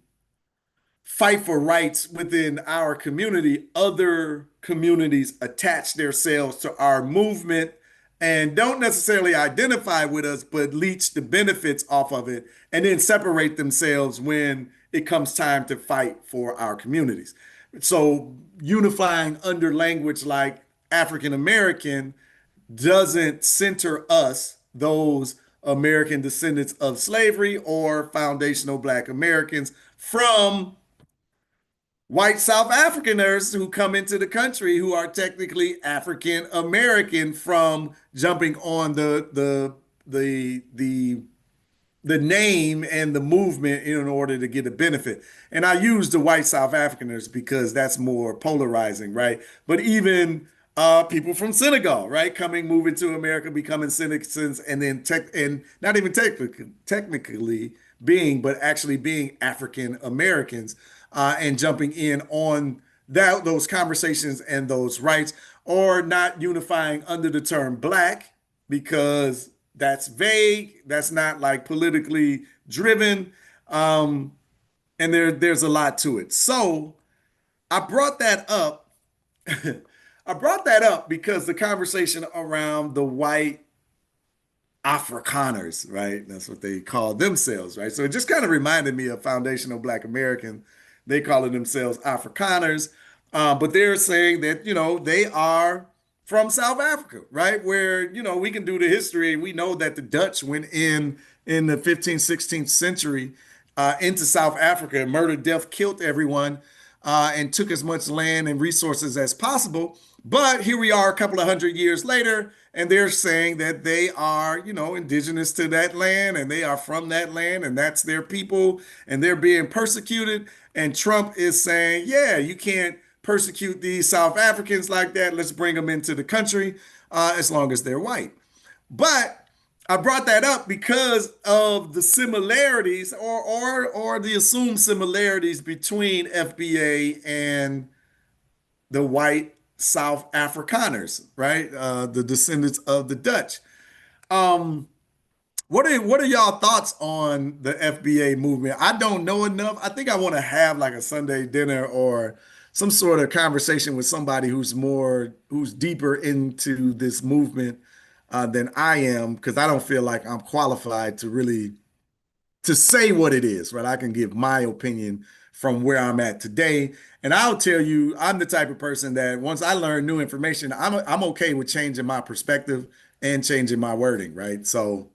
fight for rights within our community, other communities attach themselves to our movement and don't necessarily identify with us, but leech the benefits off of it and then separate themselves when it comes time to fight for our communities. So unifying under language like African American doesn't center us, those American descendants of slavery or foundational Black Americans, from white South Africaners who come into the country who are technically African American from jumping on the name and the movement in order to get a benefit. And I use the white South Africaners because that's more polarizing, right? But even people from Senegal, right, moving to America, becoming citizens, and then and not even technically being, but actually being African Americans. And jumping in on those conversations and those rights, or not unifying under the term Black because that's vague, that's not like politically driven, and there's a lot to it. So I brought that up. I brought that up because the conversation around the white Afrikaners, right? That's what they call themselves, right? So it just kind of reminded me of foundational Black American. They call it themselves Afrikaners, but they're saying that, they are from South Africa, right? Where, we can do the history. We know that the Dutch went in the 15th, 16th century into South Africa and murdered, death, killed everyone and took as much land and resources as possible. But here we are a couple of hundred years later, and they're saying that they are, indigenous to that land and they are from that land and that's their people and they're being persecuted. And Trump is saying, yeah, you can't persecute these South Africans like that. Let's bring them into the country as long as they're white. But I brought that up because of the similarities or the assumed similarities between FBA and the white South Afrikaners, right? The descendants of the Dutch. What are y'all thoughts on the FBA movement? I don't know enough. I think I want to have like a Sunday dinner or some sort of conversation with somebody who's deeper into this movement than I am, because I don't feel like I'm qualified to say what it is, right? I can give my opinion from where I'm at today. And I'll tell you, I'm the type of person that once I learn new information, I'm okay with changing my perspective and changing my wording, right? So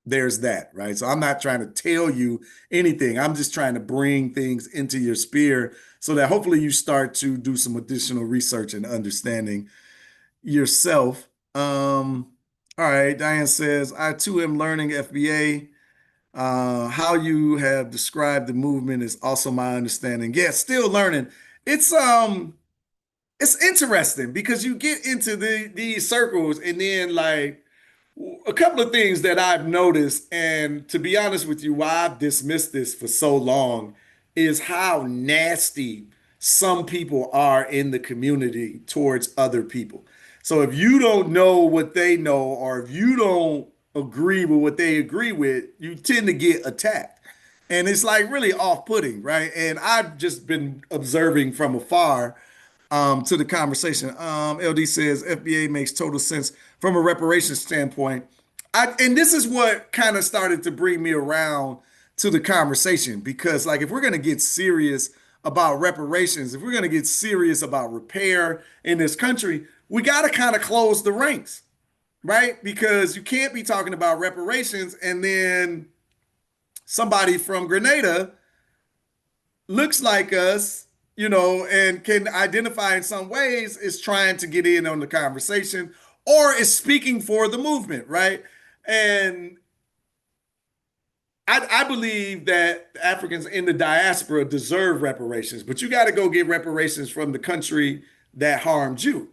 there's that, right? So I'm not trying to tell you anything. I'm just trying to bring things into your sphere so that hopefully you start to do some additional research and understanding yourself. All right, Diane says, I too am learning FBA. How you have described the movement is also my understanding. Yeah, still learning. It's interesting because you get into these circles and then like a couple of things that I've noticed, and to be honest with you, why I've dismissed this for so long is how nasty some people are in the community towards other people. So if you don't know what they know, or if you don't agree with what they agree with, you tend to get attacked. And it's like really off-putting, right? And I've just been observing from afar to the conversation. LD says FBA makes total sense from a reparations standpoint. And this is what kind of started to bring me around to the conversation, because like if we're going to get serious about reparations, if we're going to get serious about repair in this country, we got to kind of close the ranks, right? Because you can't be talking about reparations and then somebody from Grenada looks like us, and can identify in some ways, is trying to get in on the conversation or is speaking for the movement, right? And I believe that Africans in the diaspora deserve reparations, but you got to go get reparations from the country that harmed you,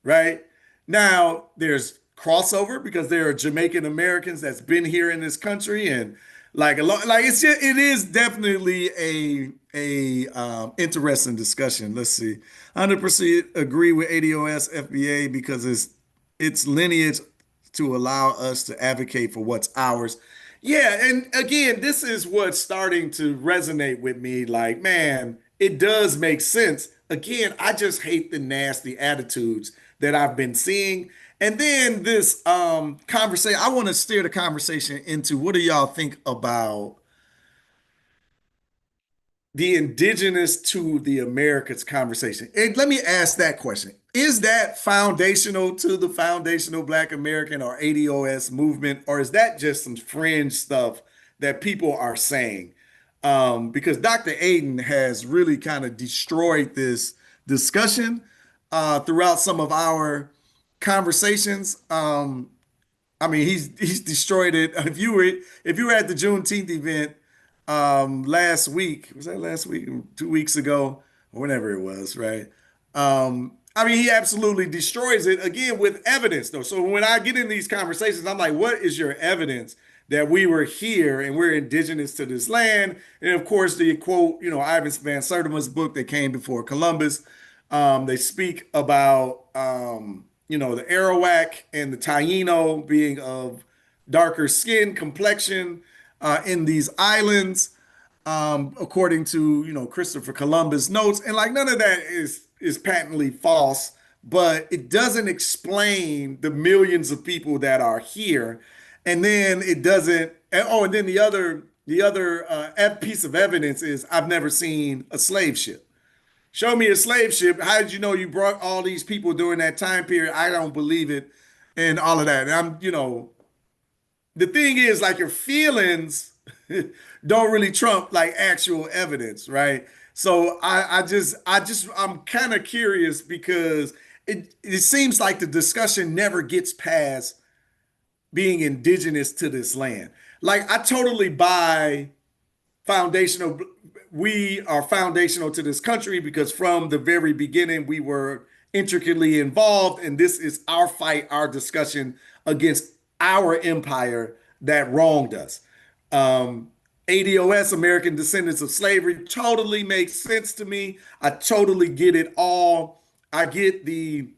right? Now, there's crossover because there are Jamaican Americans that's been here in this country, and like a lot, like it is definitely a interesting discussion. Let's see, 100% agree with ADOS FBA because it's lineage to allow us to advocate for what's ours. Yeah, and again, this is what's starting to resonate with me. Like, man, it does make sense. Again, I just hate the nasty attitudes that I've been seeing. And then this conversation, I want to steer the conversation into what do y'all think about the indigenous to the Americas conversation? And let me ask that question. Is that foundational to the foundational Black American or ADOS movement, or is that just some fringe stuff that people are saying? Because Dr. Aden has really kind of destroyed this discussion throughout some of our conversations. I mean, he's destroyed it. If you were at the Juneteenth event last week, was that last week, 2 weeks ago, or whenever it was, right? I mean, he absolutely destroys it again with evidence, though. So when I get in these conversations, I'm like, what is your evidence that we were here and we're indigenous to this land? And of course, the quote, Ivan Van Sertima's book that came before Columbus. They speak about, the Arawak and the Taino being of darker skin complexion in these islands, according to Christopher Columbus notes, and like none of that is patently false, but it doesn't explain the millions of people that are here, and then it doesn't. And then the other piece of evidence is I've never seen a slave ship. Show me a slave ship. How did you know you brought all these people during that time period? I don't believe it, and all of that. And the thing is, like, your feelings don't really trump like actual evidence, right? So I'm kind of curious because it seems like the discussion never gets past being indigenous to this land. Like, I totally buy foundational. We are foundational to this country because from the very beginning we were intricately involved, and this is our fight, our discussion against our empire that wronged us. ADOS, American Descendants of Slavery, totally makes sense to me. I totally get it all. I get the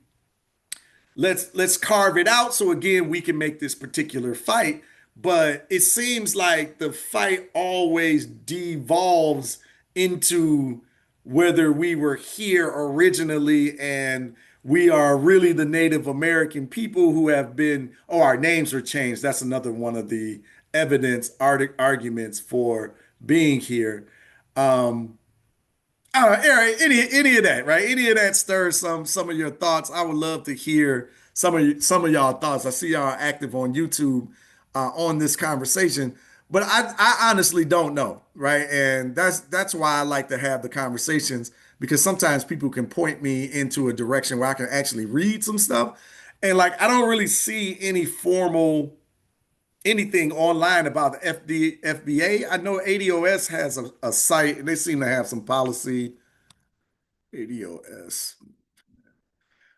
let's carve it out so again we can make this particular fight. But it seems like the fight always devolves into whether we were here originally and we are really the Native American people who have been, oh, our names were changed. That's another one of the evidence arguments for being here. Eric, any of that, right? Any of that stirs some of your thoughts. I would love to hear some of y'all thoughts. I see y'all active on YouTube on this conversation, but I honestly don't know, right? And that's why I like to have the conversations, because sometimes people can point me into a direction where I can actually read some stuff, and like I don't really see any formal anything online about the FBA. I know ADOS has a site and they seem to have some policy. ADOS.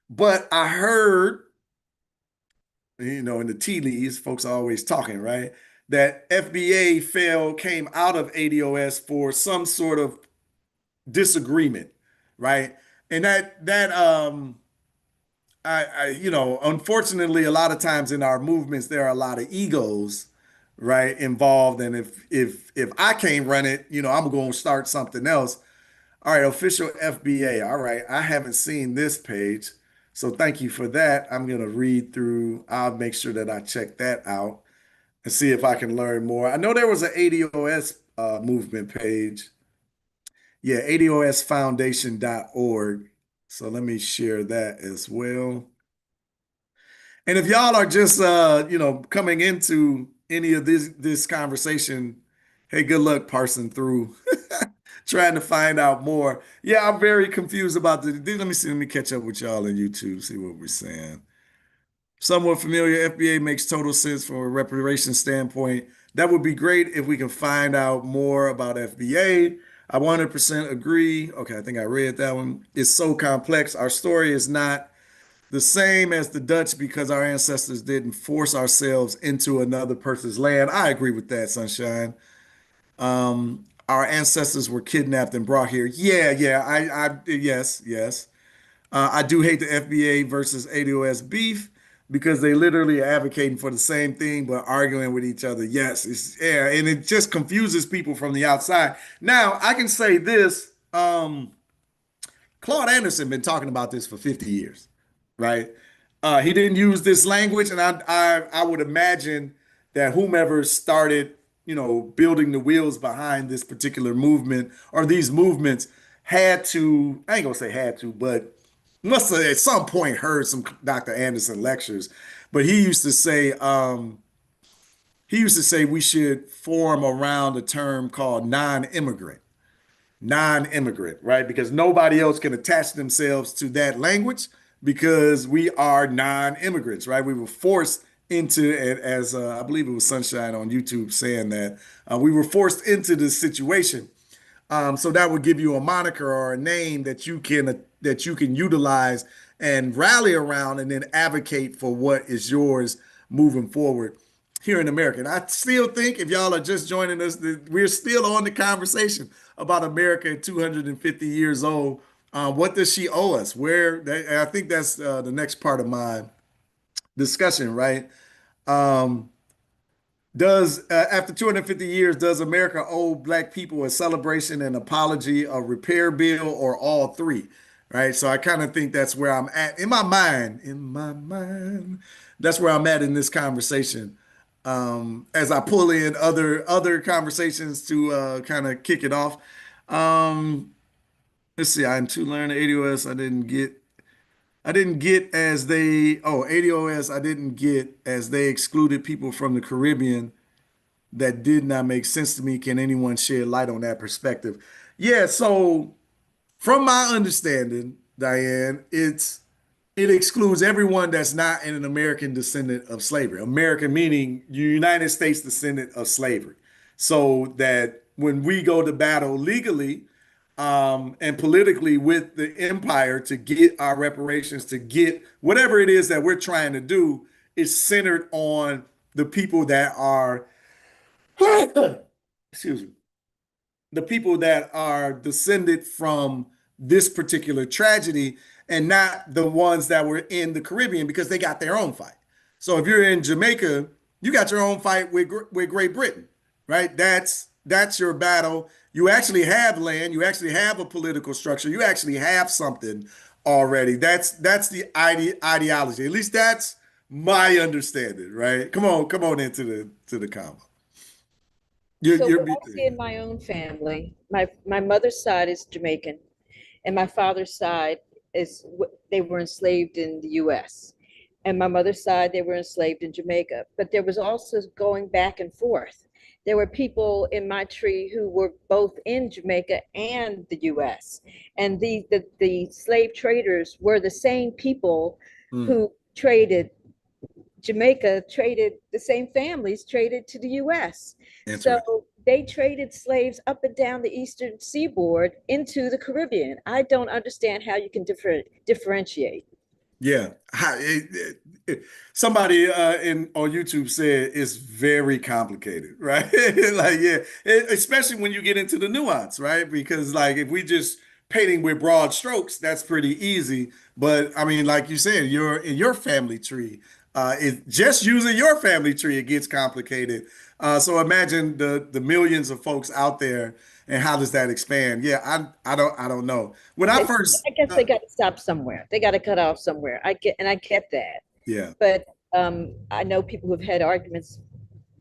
But I heard, in the tea leaves, folks are always talking, right? That FBA came out of ADOS for some sort of disagreement, right? And that you know, unfortunately, a lot of times in our movements, there are a lot of egos, right, involved. And if I can't run it, you know, I'm going to start something else. All right, official FBA. All right, I haven't seen this page, so thank you for that. I'm going to read through. I'll make sure that I check that out and see if I can learn more. I know there was an ADOS movement page. Yeah, ADOSfoundation.org. So let me share that as well. And if y'all are just you know, coming into any of this conversation, hey, good luck parsing through trying to find out more. Yeah, I'm very confused about let me see, let me catch up with y'all on YouTube, see what we're saying. Somewhat familiar, FBA makes total sense from a reparation standpoint. That would be great if we can find out more about FBA. I 100% agree. Okay, I think I read that one. It's so complex. Our story is not the same as the Dutch because our ancestors didn't force ourselves into another person's land. I agree with that, Sunshine. Our ancestors were kidnapped and brought here. Yeah. Yes. I do hate the FBA versus ADOS beef because they literally are advocating for the same thing but arguing with each other. Yes, yeah, and it just confuses people from the outside. Now, I can say this. Claude Anderson been talking about this for 50 years, right? He didn't use this language, and I would imagine that whomever started, you know, building the wheels behind this particular movement or these movements had to, I ain't gonna say had to, but must have at some point heard some Dr. Anderson lectures. But he used to say we should form around a term called non-immigrant, right? Because nobody else can attach themselves to that language because we are non-immigrants, right? We were forced into it, as I believe it was Sunshine on YouTube saying that we were forced into this situation. So that would give you a moniker or a name that you can utilize and rally around, and then advocate for what is yours moving forward here in America. And I still think if y'all are just joining us, that we're still on the conversation about America at 250 years old. What does she owe us? I think that's the next part of my discussion, right? Does After 250 years, does America owe Black people a celebration, an apology, a repair bill, or all three? Right. So I kind of think that's where I'm at in my mind. In my mind, that's where I'm at in this conversation. As I pull in other conversations to kind of kick it off. Um, let's see. I'm to learn ADOS. I didn't get as they. Oh, ADOS. I didn't get as they excluded people from the Caribbean. That did not make sense to me. Can anyone shed light on that perspective? Yeah. So from my understanding, Diane, it excludes everyone that's not an American descendant of slavery. American meaning United States descendant of slavery. So that when we go to battle legally and politically with the empire to get our reparations, to get whatever it is that we're trying to do, is centered on the people that are, excuse me, the people that are descended from this particular tragedy and not the ones that were in the Caribbean because they got their own fight. So if you're in Jamaica, you got your own fight with Great Britain, right? That's your battle. You actually have land. You actually have a political structure. You actually have something already. That's the ideology. At least that's my understanding, right? Come on into the combo. So what I see in my own family, my mother's side is Jamaican, and my father's side they were enslaved in the U.S. And my mother's side, they were enslaved in Jamaica. But there was also going back and forth. There were people in my tree who were both in Jamaica and the U.S. And the slave traders were the same people who traded. Jamaica traded, the same families traded to the US. So they traded slaves up and down the eastern seaboard into the Caribbean. I don't understand how you can differentiate. Yeah. Somebody on YouTube said it's very complicated, right? Like, yeah, especially when you get into the nuance, right? Because like if we just painting with broad strokes, that's pretty easy. But I mean, like you said, you're in your family tree. It just using your family tree, it gets complicated. So imagine the millions of folks out there, and how does that expand? Yeah, I don't know. When I first, I guess they got to stop somewhere. They got to cut off somewhere. I get that. yeah, But I know people who've had arguments,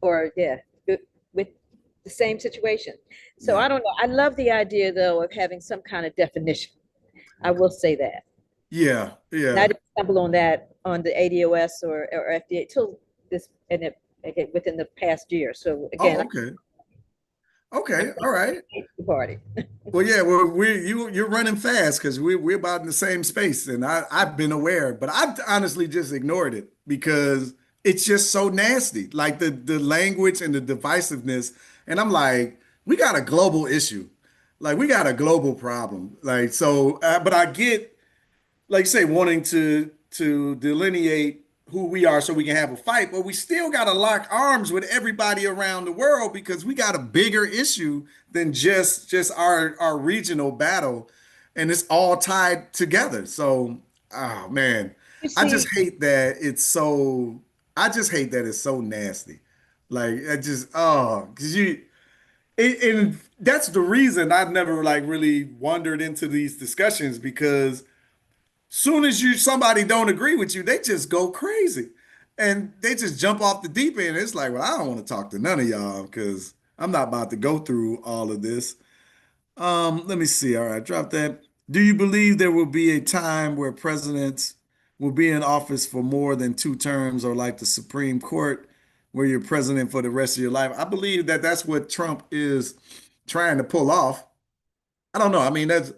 or yeah, with the same situation. So yeah, I don't know. I love the idea though of having some kind of definition. I will say that. yeah, And I yeah. didn't stumble on that on the ADOS or FDA till this and it again within the past year. So again, Oh, okay, okay, all right. the party. Well, yeah, well, you're running fast because we're about in the same space, and I've been aware, but I've honestly just ignored it because it's just so nasty, like the language and the divisiveness, and I'm like, we got a global issue, like we got a global problem, like so, but I get like you say, wanting to delineate who we are so we can have a fight, but we still got to lock arms with everybody around the world because we got a bigger issue than just our regional battle, and it's all tied together. So, oh man, You I see, just hate that it's so. I just hate that it's so nasty. Like I just because and that's the reason I've never like really wandered into these discussions because soon as you somebody don't agree with you, they just go crazy. And they just jump off the deep end. It's like, well, I don't want to talk to none of y'all because I'm not about to go through all of this. Let me see. All right, drop that. Do you believe there will be a time where presidents will be in office for more than 2 terms, or like the Supreme Court, where you're president for the rest of your life? I believe that that's what Trump is trying to pull off. I don't know. I mean, that's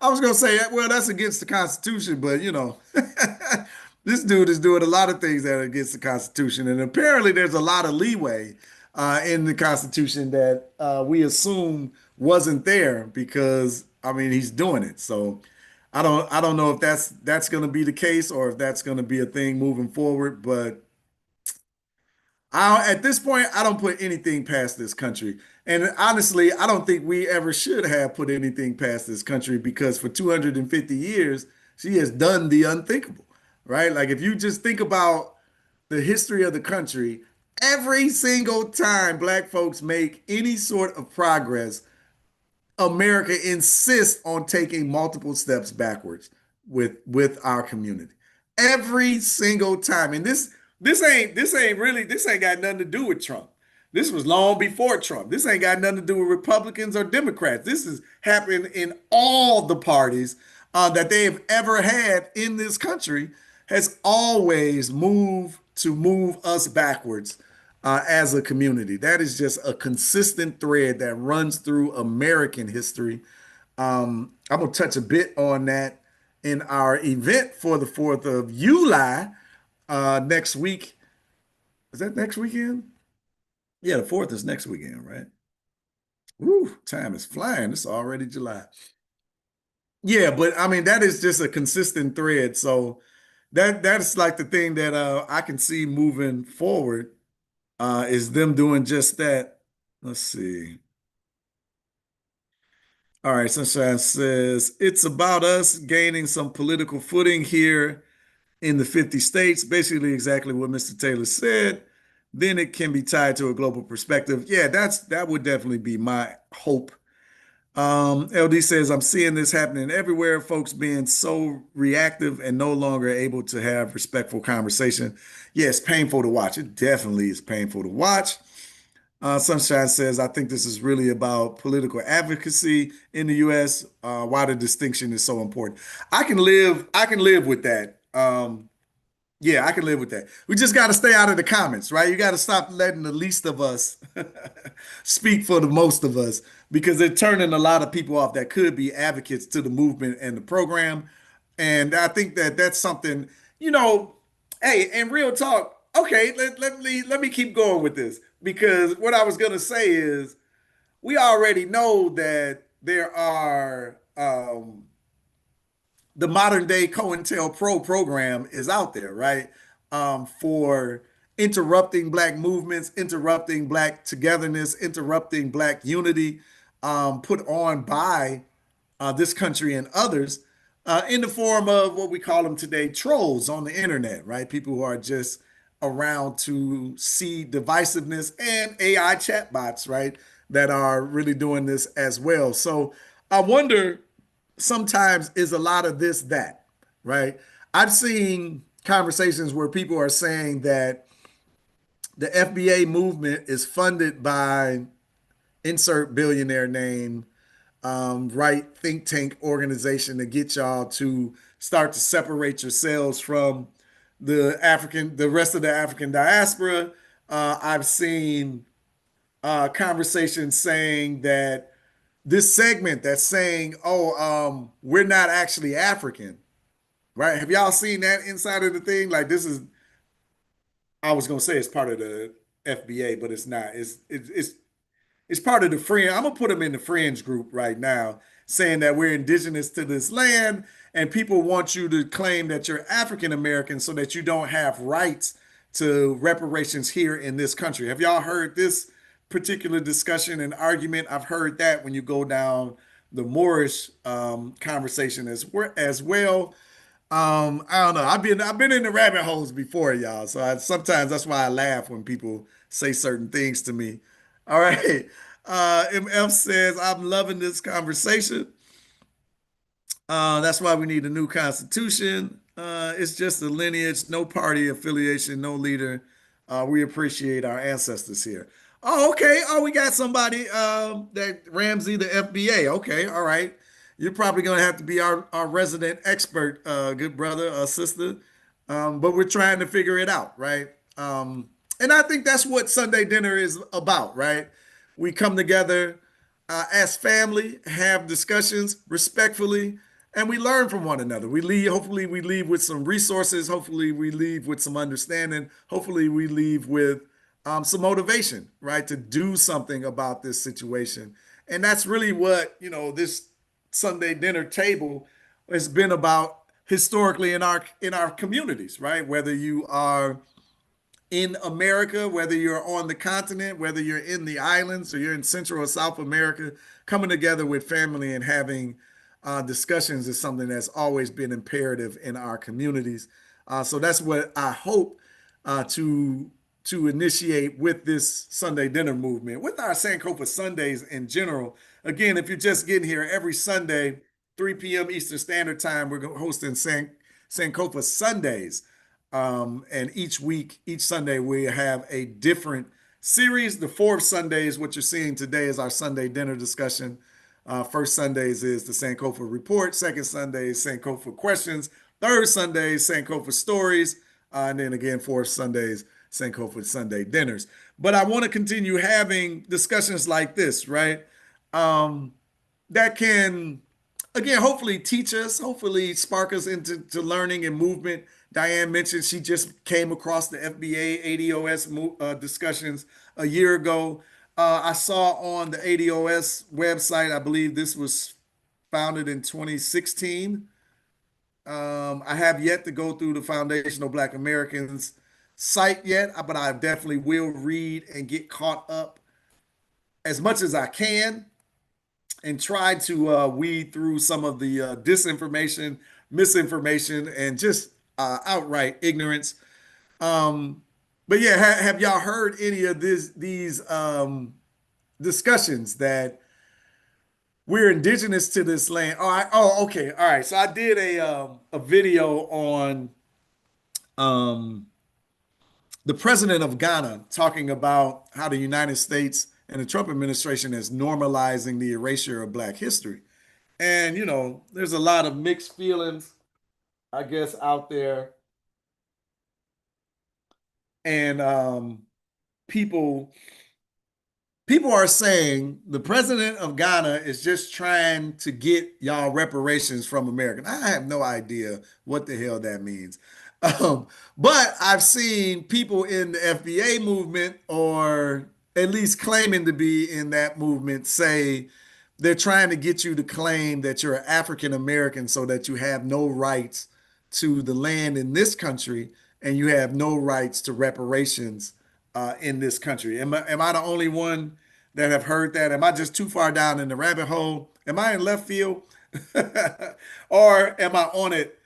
I was gonna say, well, that's against the Constitution, but this dude is doing a lot of things that are against the Constitution, and apparently there's a lot of leeway in the Constitution that we assume wasn't there because I mean he's doing it. So I don't know if that's gonna be the case or if that's gonna be a thing moving forward, but at this point, I don't put anything past this country. And honestly, I don't think we ever should have put anything past this country because for 250 years, she has done the unthinkable, right? Like if you just think about the history of the country, every single time black folks make any sort of progress, America insists on taking multiple steps backwards with our community every single time. And this ain't got nothing to do with Trump. This was long before Trump. This ain't got nothing to do with Republicans or Democrats. This is happening in all the parties that they have ever had in this country has always moved to move us backwards as a community. That is just a consistent thread that runs through American history. I'm gonna touch a bit on that in our event for the 4th of July next week. Is that next weekend? Yeah, the 4th is next weekend, right? Woo, time is flying. It's already July. Yeah, but I mean that is just a consistent thread. So that's like the thing that I can see moving forward is them doing just that. Let's see. All right, Sunshine says it's about us gaining some political footing here in the 50 states. Basically, exactly what Mr. Taylor said. Then it can be tied to a global perspective. Yeah, that would definitely be my hope. LD says I'm seeing this happening everywhere. Folks being so reactive and no longer able to have respectful conversation. Yeah, it's painful to watch. It definitely is painful to watch. Sunshine says, I think this is really about political advocacy in the U.S. Why the distinction is so important. I can live with that. Yeah, I can live with that. We just got to stay out of the comments, right? You got to stop letting the least of us speak for the most of us because they're turning a lot of people off that could be advocates to the movement and the program. And I think that that's something, you know, hey, and real talk. Okay, let me keep going with this because what I was gonna say is we already know that there are the modern day COINTELPRO program is out there, right? For interrupting black movements, interrupting black togetherness, interrupting black unity, put on by this country and others in the form of what we call them today, trolls on the internet, right? People who are just around to see divisiveness, and AI chatbots, right, that are really doing this as well. So I wonder sometimes, is a lot of this that, right? I've seen conversations where people are saying that the FBA movement is funded by insert billionaire name, right think tank organization to get y'all to start to separate yourselves from the rest of the African diaspora. I've seen conversations saying that this segment that's saying, "Oh, we're not actually African," right? Have y'all seen that inside of the thing? Like this is, I was gonna say it's part of the FBA, but it's not. It's part of the friend. I'm gonna put them in the friends group right now, saying that we're indigenous to this land, and people want you to claim that you're African American so that you don't have rights to reparations here in this country. Have y'all heard this particular discussion and argument? I've heard that when you go down the Moorish conversation as well. I don't know. I've been in the rabbit holes before, y'all. So sometimes that's why I laugh when people say certain things to me. All right. MF says, I'm loving this conversation. That's why we need a new constitution. It's just a lineage, no party affiliation, no leader. We appreciate our ancestors here. Oh, okay. Oh, we got somebody that Ramsey, the FBA. Okay, all right. You're probably going to have to be our resident expert, good brother, sister. But we're trying to figure it out, right? And I think that's what Sunday dinner is about, right? We come together as family, have discussions respectfully, and we learn from one another. We leave, hopefully, we leave with some resources. Hopefully, we leave with some understanding. Hopefully, we leave with some motivation, right, to do something about this situation. And that's really what, this Sunday dinner table has been about historically in our communities, right? Whether you are in America, whether you're on the continent, whether you're in the islands or you're in Central or South America, coming together with family and having discussions is something that's always been imperative in our communities. So that's what I hope to initiate with this Sunday dinner movement, with our Sankofa Sundays in general. Again, if you're just getting here, every Sunday, 3 p.m. Eastern Standard Time, we're hosting Sankofa Sundays. And each week, each Sunday, we have a different series. The fourth Sunday is what you're seeing today is our Sunday dinner discussion. First Sundays is the Sankofa Report. Second Sunday is Sankofa Questions. Third Sunday is Sankofa Stories. And then again, fourth Sundays, Sankofa Sunday Dinners. But I want to continue having discussions like this, right? That can, again, hopefully teach us, hopefully spark us into learning and movement. Diane mentioned she just came across the FBA ADOS discussions a year ago. I saw on the ADOS website, I believe this was founded in 2016. I have yet to go through the Foundational Black Americans site yet, but I definitely will read and get caught up as much as I can and try to weed through some of the disinformation, misinformation, and just outright ignorance. But yeah, have y'all heard any of these discussions that we're indigenous to this land? Okay, all right. So I did a video on the president of Ghana talking about how the United States and the Trump administration is normalizing the erasure of Black history. And, there's a lot of mixed feelings, I guess, out there. And people are saying the president of Ghana is just trying to get y'all reparations from Americans. I have no idea what the hell that means. But I've seen people in the FBA movement, or at least claiming to be in that movement, say they're trying to get you to claim that you're African American so that you have no rights to the land in this country and you have no rights to reparations in this country. Am I the only one that have heard that? Am I just too far down in the rabbit hole? Am I in left field? Or am I on it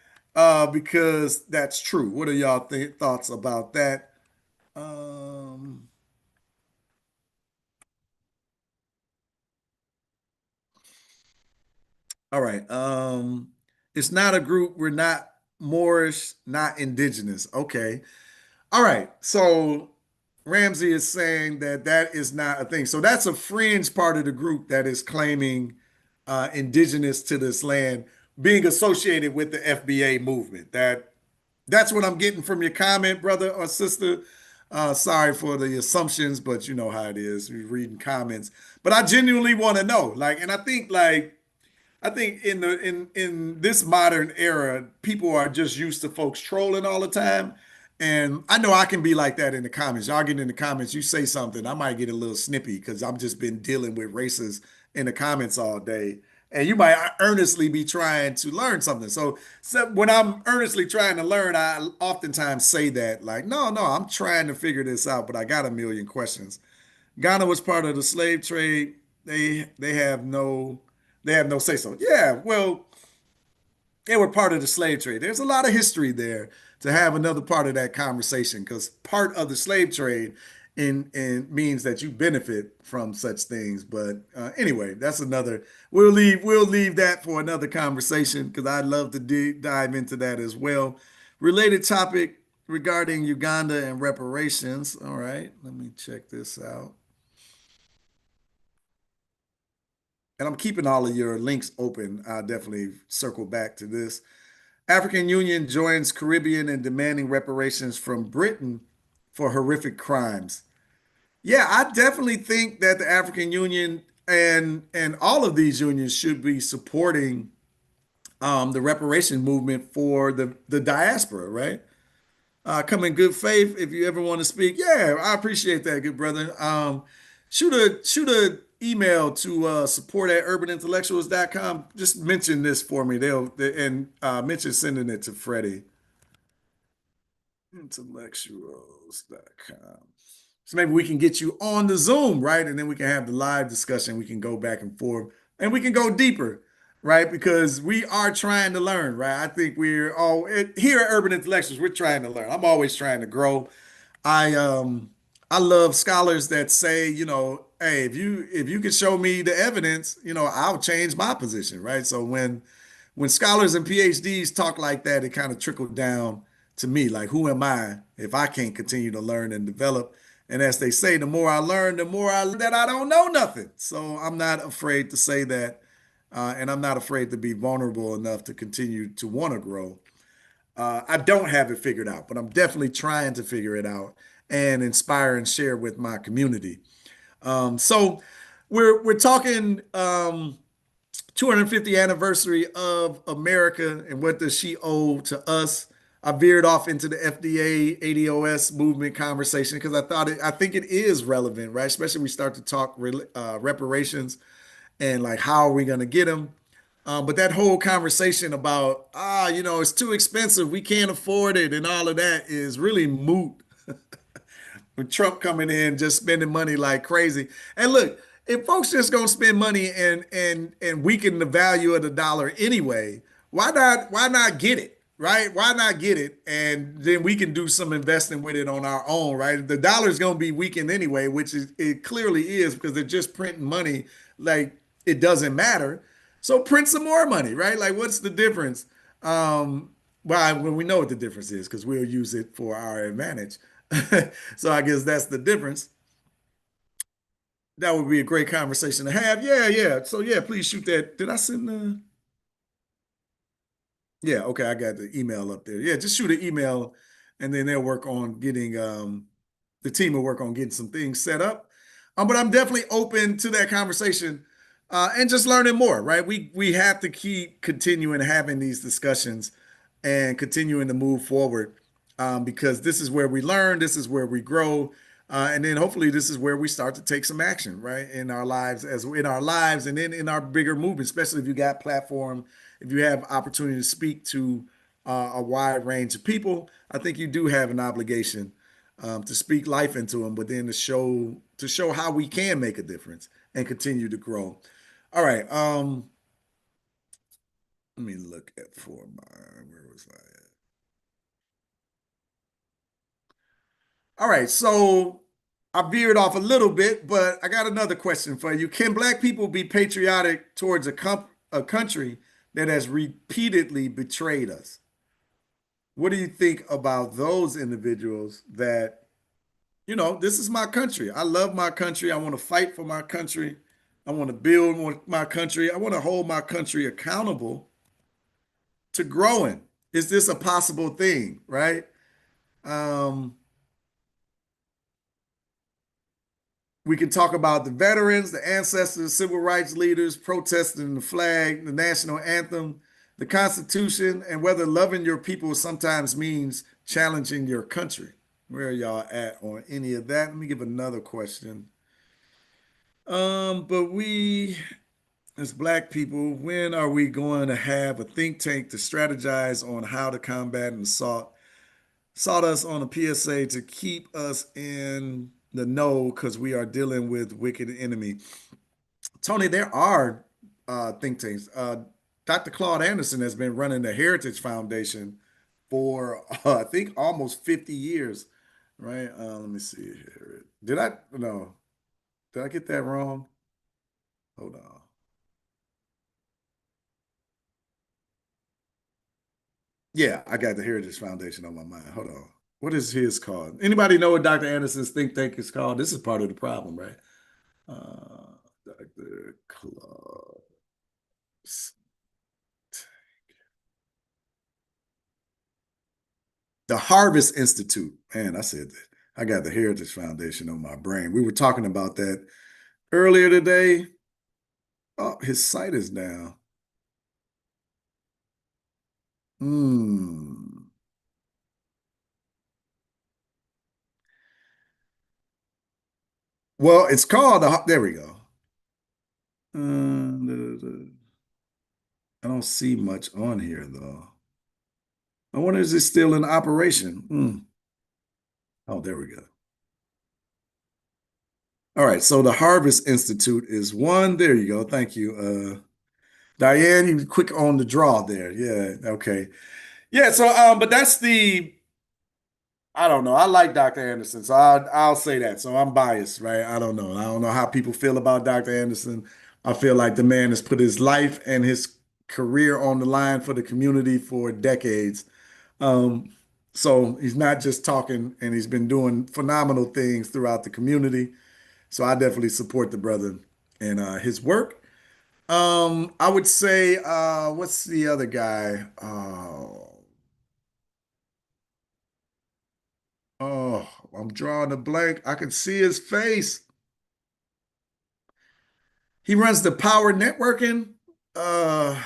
because that's true? What are y'all thoughts about that? Um, all right. It's not a group. We're not Moorish, not indigenous. Okay. All right. So Ramsey is saying that that is not a thing. So that's a fringe part of the group that is claiming indigenous to this land being associated with the FBA movement. That's what I'm getting from your comment, brother or sister. Sorry for the assumptions, but you know how it is. We're reading comments, but I genuinely want to know. Like, and I think in this modern era, people are just used to folks trolling all the time. And I know I can be like that in the comments. Y'all get in the comments, you say something, I might get a little snippy because I've just been dealing with racists in the comments all day. And you might earnestly be trying to learn something. So when I'm earnestly trying to learn, I oftentimes say that, like, no, I'm trying to figure this out, but I got a million questions. Ghana was part of the slave trade. They have no say so. Yeah, well, they were part of the slave trade. There's a lot of history there to have another part of that conversation because part of the slave trade in means that you benefit from such things. But anyway, that's another. We'll leave that for another conversation because I'd love to dive into that as well. Related topic regarding Uganda and reparations. All right, let me check this out. And I'm keeping all of your links open. I'll definitely circle back to this. African Union joins Caribbean in demanding reparations from Britain for horrific crimes. Yeah, I definitely think that the African Union and all of these unions should be supporting the reparation movement for the diaspora, right? Come in good faith if you ever want to speak. Yeah, I appreciate that, good brother. Shoot a email to support at urbanintellectuals.com. Just mention this for me. And mention sending it to Freddie. Intellectuals.com. So maybe we can get you on the Zoom, right? And then we can have the live discussion. We can go back and forth and we can go deeper, right? Because we are trying to learn, right? I think we're all here at Urban Intellectuals, we're trying to learn. I'm always trying to grow. I love scholars that say, hey, if you can show me the evidence, I'll change my position, right? So when scholars and PhDs talk like that, it kind of trickled down to me. Like, who am I if I can't continue to learn and develop? And as they say, the more I learn, the more I learn that I don't know nothing. So I'm not afraid to say that. And I'm not afraid to be vulnerable enough to continue to want to grow. I don't have it figured out, but I'm definitely trying to figure it out and inspire and share with my community. So we're talking 250th anniversary of America and what does she owe to us. I veered off into the FDA ADOS movement conversation because I think it is relevant, right? Especially when we start to talk reparations and like how are we going to get them. But that whole conversation about it's too expensive, we can't afford it, and all of that is really moot with Trump coming in just spending money like crazy. And look, if folks just gonna spend money and weaken the value of the dollar anyway, why not get it? Right? Why not get it? And then we can do some investing with it on our own, right? The dollar is gonna be weakened anyway, which it clearly is because they're just printing money like it doesn't matter. So print some more money, right? Like what's the difference? Well, we know what the difference is because we'll use it for our advantage. So I guess that's the difference. That would be a great conversation to have. Yeah, yeah. So yeah, please shoot that. Did I send the? Yeah, okay, I got the email up there. Yeah, just shoot an email, and then they'll work on getting the team will work on getting some things set up. But I'm definitely open to that conversation and just learning more. Right? We have to keep continuing having these discussions and continuing to move forward because this is where we learn, this is where we grow, and then hopefully this is where we start to take some action, right, in our lives and then in our bigger movement, especially if you got platform, if you have opportunity to speak to a wide range of people. I think you do have an obligation to speak life into them, but then to show how we can make a difference and continue to grow. All right. Let me look at for mine. Where was I at? All right, so I veered off a little bit, but I got another question for you. Can Black people be patriotic towards a country that has repeatedly betrayed us? What do you think about those individuals that, this is my country. I love my country. I want to fight for my country. I want to build my country. I want to hold my country accountable to growing. Is this a possible thing, right? Um, we can talk about the veterans, the ancestors, civil rights leaders protesting the flag, the national anthem, the Constitution, and whether loving your people sometimes means challenging your country. Where are y'all at on any of that? Let me give another question. But we, as Black people, when are we going to have a think tank to strategize on how to combat and sought us on a PSA to keep us in the know because we are dealing with wicked enemy? Tony, there are think tanks. Dr. Claude Anderson has been running the Heritage Foundation for I think almost 50 years, right? Let me see here. No, did I get that wrong? Hold on. Yeah, I got the Heritage Foundation on my mind. Hold on. What is his called? Anybody know what Dr. Anderson's think tank is called? This is part of the problem, right? Dr. Claude. The Harvest Institute. Man, I said that. I got the Heritage Foundation on my brain. We were talking about that earlier today. Oh, his site is down. Hmm. Well, it's called there we go. I don't see much on here though. I wonder is it still in operation? Oh, there we go. All right, so the Harvest Institute is one. There you go. Thank you. Diane, you quick on the draw there. Yeah, okay. Yeah, so but that's I don't know. I like Dr. Anderson, so I'll say that. So I'm biased, right? I don't know. I don't know how people feel about Dr. Anderson. I feel like the man has put his life and his career on the line for the community for decades. Um, so he's not just talking, and he's been doing phenomenal things throughout the community. So I definitely support the brother and his work. I would say, what's the other guy? Oh, I'm drawing a blank. I can see his face. He runs the Power Networking. Uh,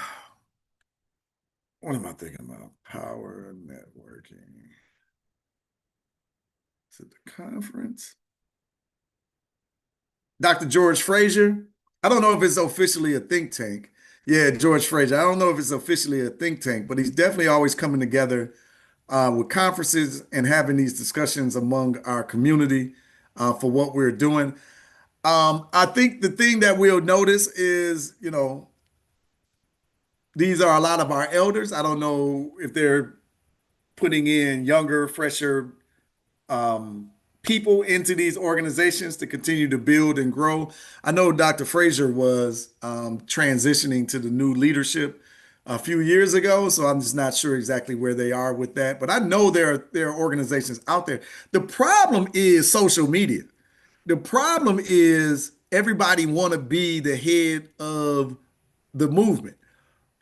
what am I thinking about? Power Networking. Is it the conference? Dr. George Frazier. I don't know if it's officially a think tank. Yeah, George Frazier. I don't know if it's officially a think tank, but he's definitely always coming together with conferences and having these discussions among our community for what we're doing. I think the thing that we'll notice is, these are a lot of our elders. I don't know if they're putting in younger, fresher people into these organizations to continue to build and grow. I know Dr. Frazier was transitioning to the new leadership a few years ago, so I'm just not sure exactly where they are with that. But I know there are organizations out there. The problem is social media. The problem is everybody want to be the head of the movement.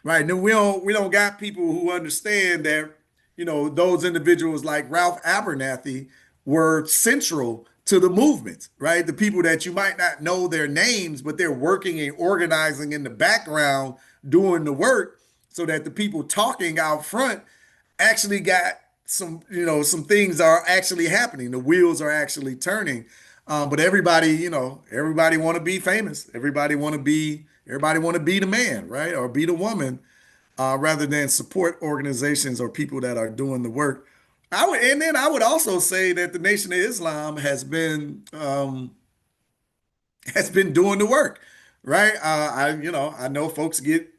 Right. And we don't got people who understand that, those individuals like Ralph Abernathy were central to the movement, right? The people that you might not know their names, but they're working and organizing in the background, doing the work so that the people talking out front actually got some things are actually happening. The wheels are actually turning. But everybody want to be famous. Everybody want to be the man, right? Or be the woman, rather than support organizations or people that are doing the work. I would also say that the Nation of Islam has been doing the work, right? I know folks get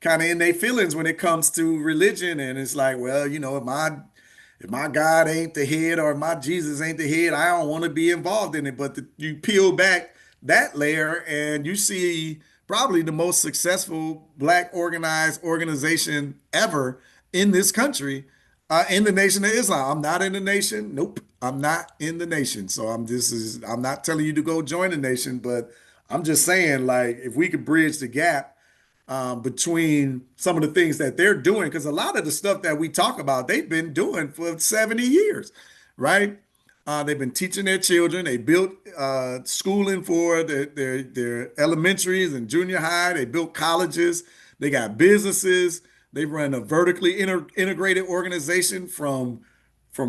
kind of in their feelings when it comes to religion. And it's like, well, if my God ain't the head or my Jesus ain't the head, I don't want to be involved in it. But you peel back that layer and you see probably the most successful Black organized organization ever in this country, in the Nation of Islam. I'm not in the nation. Nope, I'm not in the nation. So I'm not telling you to go join the nation, but I'm just saying, like, if we could bridge the gap between some of the things that they're doing, because a lot of the stuff that we talk about, they've been doing for 70 years, right? They've been teaching their children. They built schooling for their elementaries and junior high. They built colleges. They got businesses. They run a vertically integrated organization from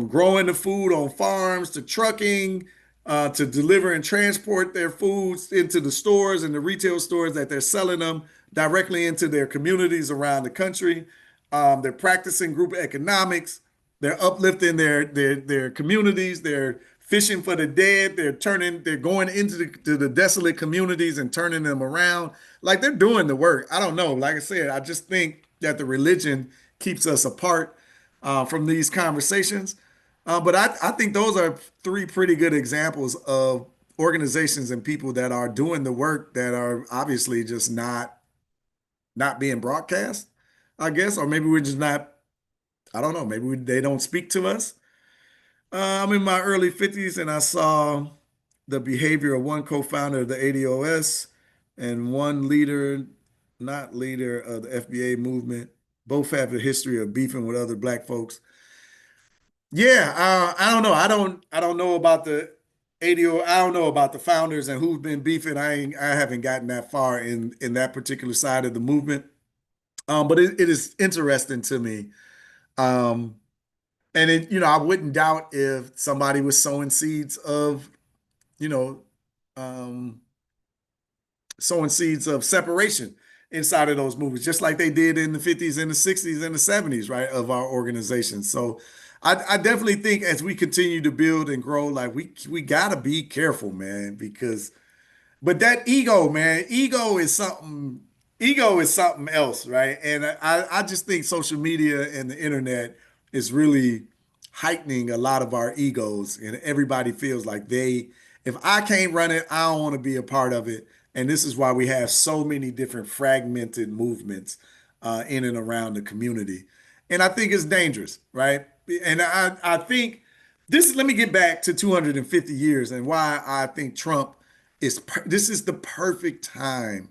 growing the food on farms to trucking, to deliver and transport their foods into the stores and the retail stores that they're selling them directly into their communities around the country. They're practicing group economics. They're uplifting their communities. They're fishing for the dead. They're going into the desolate communities and turning them around. Like, they're doing the work. I don't know. Like I said, I just think that the religion keeps us apart from these conversations. But I think those are three pretty good examples of organizations and people that are doing the work that are obviously just not being broadcast, I guess, or maybe we're just not. I don't know. Maybe they don't speak to us. I'm in my early 50s and I saw the behavior of one co-founder of the ADOS and one leader, not leader of the FBA movement. Both have a history of beefing with other Black folks. Yeah, I don't know. I don't know about the ADO. I don't know about the founders and who've been beefing. I haven't gotten that far in that particular side of the movement. But it is interesting to me. Um, and I wouldn't doubt if somebody was sowing seeds of, you know, um, sowing seeds of separation inside of those movements, just like they did in the 50s and the 60s and the 70s, right, of our organization. So I definitely think as we continue to build and grow, like we gotta be careful, man, because but that ego, man, ego is something else, right? And I just think social media and the internet is really heightening a lot of our egos, and everybody feels like if I can't run it, I don't want to be a part of it. And this is why we have so many different fragmented movements in and around the community. And I think it's dangerous, right? And I think let me get back to 250 years and why I think Trump this is the perfect time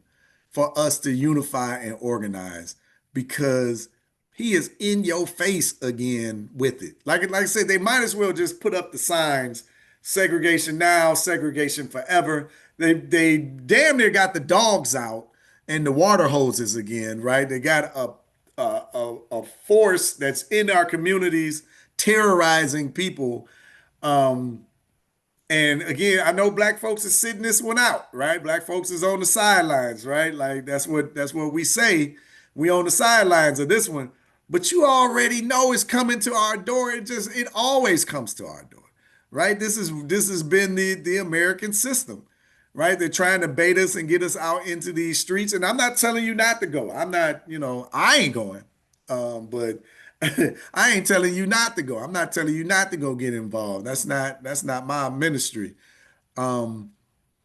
for us to unify and organize, because he is in your face again with it. Like I said, they might as well just put up the signs, segregation now, segregation forever. They damn near got the dogs out and the water hoses again, right? They got a force that's in our communities terrorizing people. And again, I know Black folks are sitting this one out, right? Black folks is on the sidelines, right? Like that's what we say. We on the sidelines of this one. But you already know it's coming to our door. It always comes to our door, right? This has been the American system, right? They're trying to bait us and get us out into these streets. And I'm not telling you not to go. I'm not, I ain't going. But I ain't telling you not to go. I'm not telling you not to go get involved. That's not my ministry.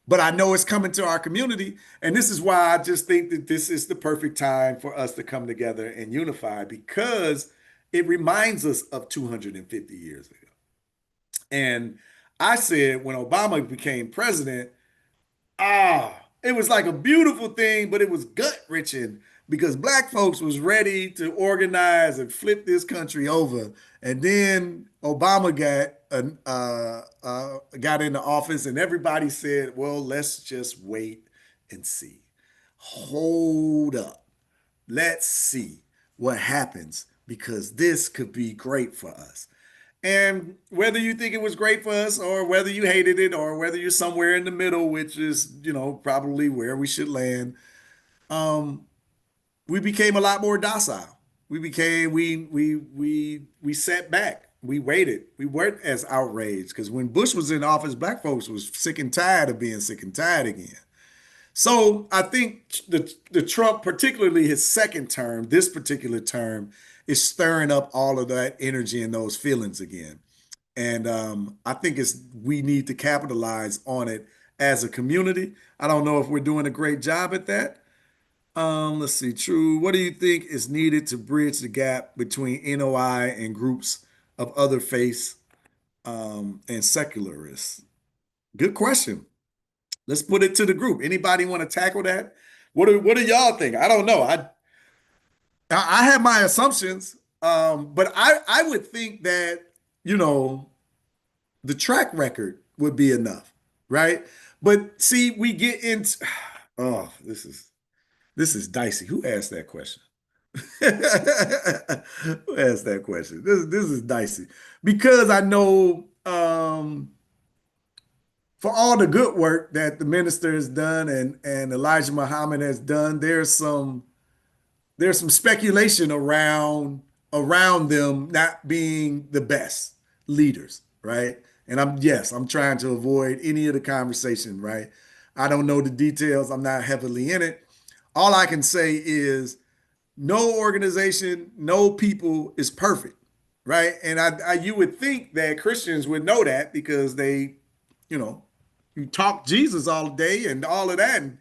But I know it's coming to our community, and this is why I just think that this is the perfect time for us to come together and unify, because it reminds us of 250 years ago. And I said when Obama became president, it was like a beautiful thing, but it was gut wrenching because Black folks was ready to organize and flip this country over. And then Obama got into office, and everybody said, well, let's just wait and see. Hold up. Let's see what happens, because this could be great for us. And whether you think it was great for us or whether you hated it or whether you're somewhere in the middle, which is, probably where we should land, we became a lot more docile. We sat back. We waited. We weren't as outraged, because when Bush was in office, Black folks was sick and tired of being sick and tired again. So I think the Trump, particularly his second term, this particular term, is stirring up all of that energy and those feelings again. And I think we need to capitalize on it as a community. I don't know if we're doing a great job at that. Let's see. True. What do you think is needed to bridge the gap between NOI and groups of other faiths and secularists? Good question. Let's put it to the group. Anybody want to tackle that? What do y'all think? I don't know. I have my assumptions, but I would think that you know the track record would be enough, right? But see, we get into oh, this is dicey. Who asked that question? Who asked that question? This is dicey because I know for all the good work that the minister has done and Elijah Muhammad has done, there's some speculation around them not being the best leaders, right? And I'm trying to avoid any of the conversation, right? I don't know the details. I'm not heavily in it. All I can say is no organization, no people is perfect, right? And you would think that Christians would know that because they, you know, you talk Jesus all day and all of that, and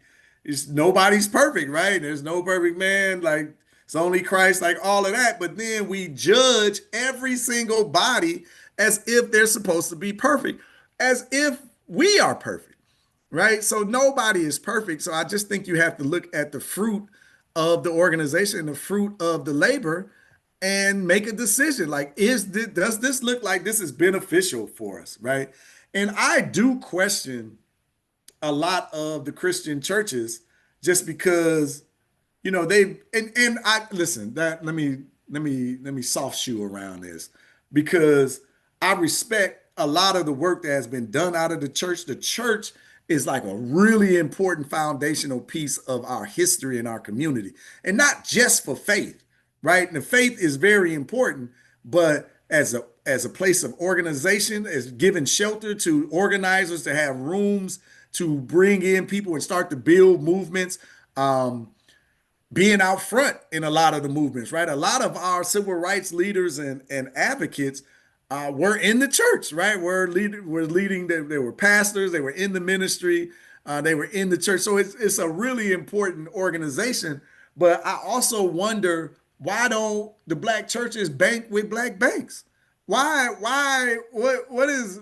nobody's perfect, right? There's no perfect man, like it's only Christ, like all of that. But then we judge every single body as if they're supposed to be perfect, as if we are perfect, right? So nobody is perfect. So I just think you have to look at the fruit of the organization, the fruit of the labor, and make a decision. Like, does this look like this is beneficial for us, right? And I do question a lot of the Christian churches just because, you know, and I listen, that let me soft shoe around this because I respect a lot of the work that has been done out of the church. The church is like a really important foundational piece of our history and our community, and not just for faith, right? And the faith is very important, but as a place of organization, as giving shelter to organizers to have rooms to bring in people and start to build movements, being out front in a lot of the movements, right? A lot of our civil rights leaders and advocates were in the church, right? Were leading. They were pastors. They were in the ministry. They were in the church. So it's a really important organization. But I also wonder, why don't the black churches bank with black banks? What is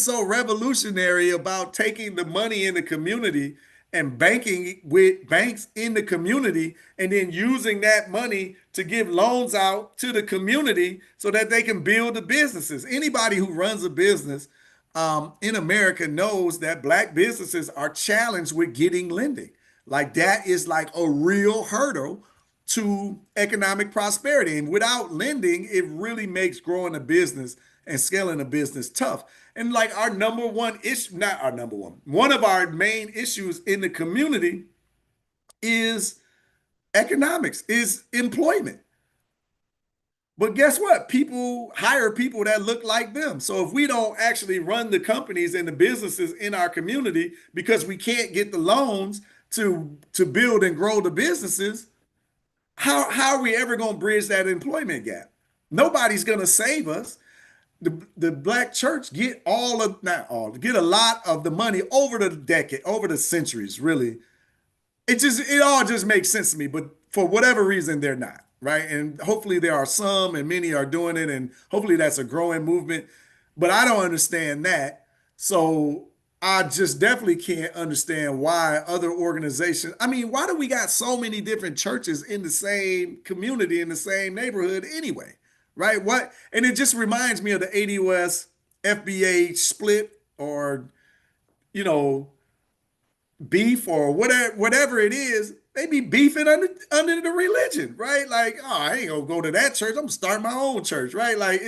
so revolutionary about taking the money in the community and banking with banks in the community and then using that money to give loans out to the community so that they can build the businesses? Anybody who runs a business in America knows that black businesses are challenged with getting lending. Like that is like a real hurdle to economic prosperity. And without lending, it really makes growing a business and scaling a business tough. And like our number one issue, not our number one of our main issues in the community is economics, is employment. But guess what? People hire people that look like them. So if we don't actually run the companies and the businesses in our community because we can't get the loans to build and grow the businesses, how are we ever going to bridge that employment gap? Nobody's going to save us. The black church get get a lot of the money over the centuries, really. It all just makes sense to me, but for whatever reason, they're not, right? And hopefully there are some and many are doing it, and hopefully that's a growing movement, but I don't understand that. So I just definitely can't understand why other organizations, I mean, why do we got so many different churches in the same community, in the same neighborhood anyway, right? And it just reminds me of the ADOS FBA split, or, you know, beef or whatever it is. They be beefing under the religion, right? Like, oh, I ain't gonna go to that church. I'm gonna start my own church, right? Like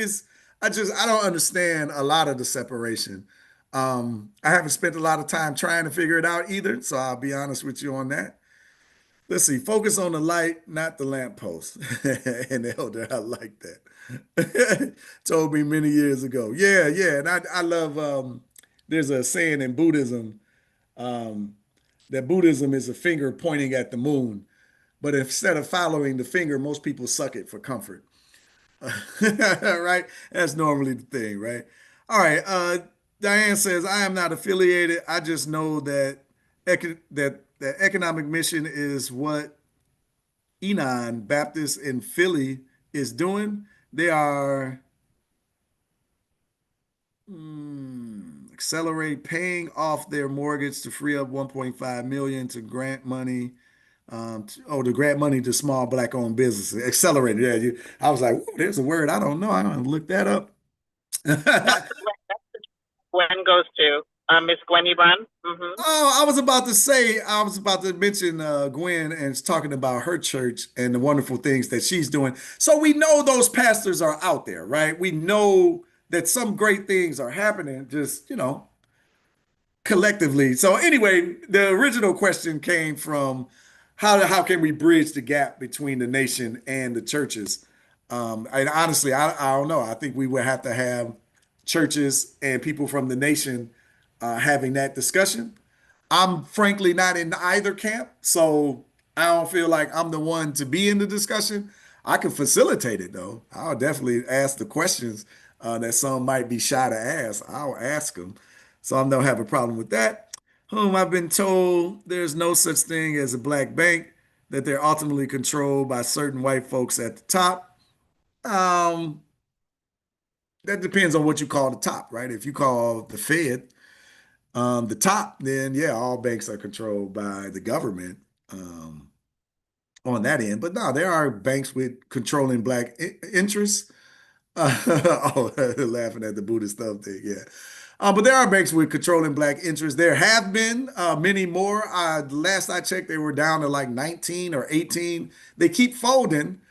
I don't understand a lot of the separation. I haven't spent a lot of time trying to figure it out either, so I'll be honest with you on that. Let's see. Focus on the light, not the lamppost. And elder, I like that. Told me many years ago. Yeah. And I love, there's a saying in Buddhism, that Buddhism is a finger pointing at the moon, but instead of following the finger, most people suck it for comfort. Right? That's normally the thing, right? All right. Diane says, I am not affiliated. I just know that that the economic mission is what Enon Baptist in Philly is doing. They are accelerate paying off their mortgage to free up 1.5 million to grant money. To grant money to small black-owned businesses. Accelerated. Yeah, I was like, "Ooh, there's a word I don't know. I'm gonna look that up." Gwen goes to Miss Gwenny Brun. Mm-hmm. Oh, I was about to mention Gwen and talking about her church and the wonderful things that she's doing. So we know those pastors are out there, right? We know that some great things are happening, just, collectively. So anyway, the original question came from how can we bridge the gap between the nation and the churches? And honestly, I don't know. I think we would have to have churches and people from the nation having that discussion. I'm frankly not in either camp, so I don't feel like I'm the one to be in the discussion. I can facilitate it though. I'll definitely ask the questions that some might be shy to ask. I'll ask them, so I don't have a problem with that. Whom I've been told there's no such thing as a black bank, that they're ultimately controlled by certain white folks at the top. Um, that depends on what you call the top, right? If you call the Fed the top, then yeah, all banks are controlled by the government on that end. But no, there are banks with controlling black interests. Oh, laughing at the Buddhist stuff thing, yeah. But there are banks with controlling black interests. There have been many more. Last I checked, they were down to like 19 or 18. They keep folding.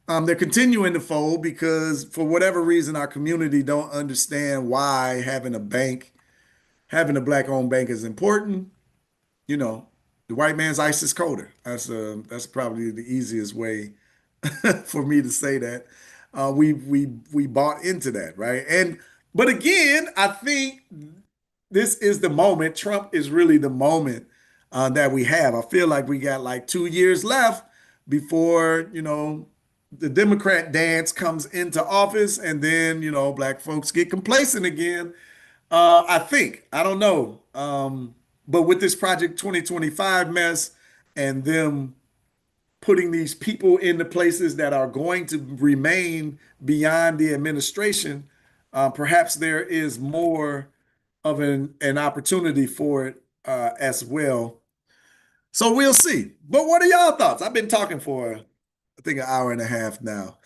They're continuing to fold because for whatever reason, our community don't understand why having a black-owned bank is important. You know, the white man's ice is colder. That's probably the easiest way for me to say that. We bought into that, right? But again, I think this is the moment. Trump is really the moment that we have. I feel like we got like 2 years left before the Democrat dance comes into office, and then black folks get complacent again. I think. I don't know. But with this Project 2025 mess and them putting these people into places that are going to remain beyond the administration, perhaps there is more of an opportunity for it as well. So we'll see. But what are y'all thoughts? I've been talking for, I think, an hour and a half now.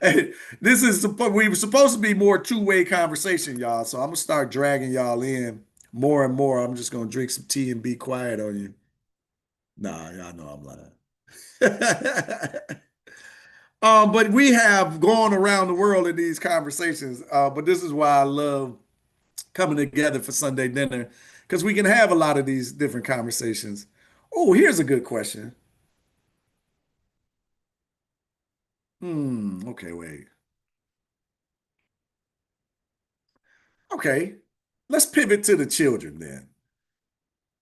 Hey, we were supposed to be more two-way conversation, y'all. So I'm gonna start dragging y'all in more and more. I'm just gonna drink some tea and be quiet on you. Nah, y'all know I'm lying. But we have gone around the world in these conversations. But this is why I love coming together for Sunday dinner, because we can have a lot of these different conversations. Oh, here's a good question. Okay, wait. Okay, let's pivot to the children then.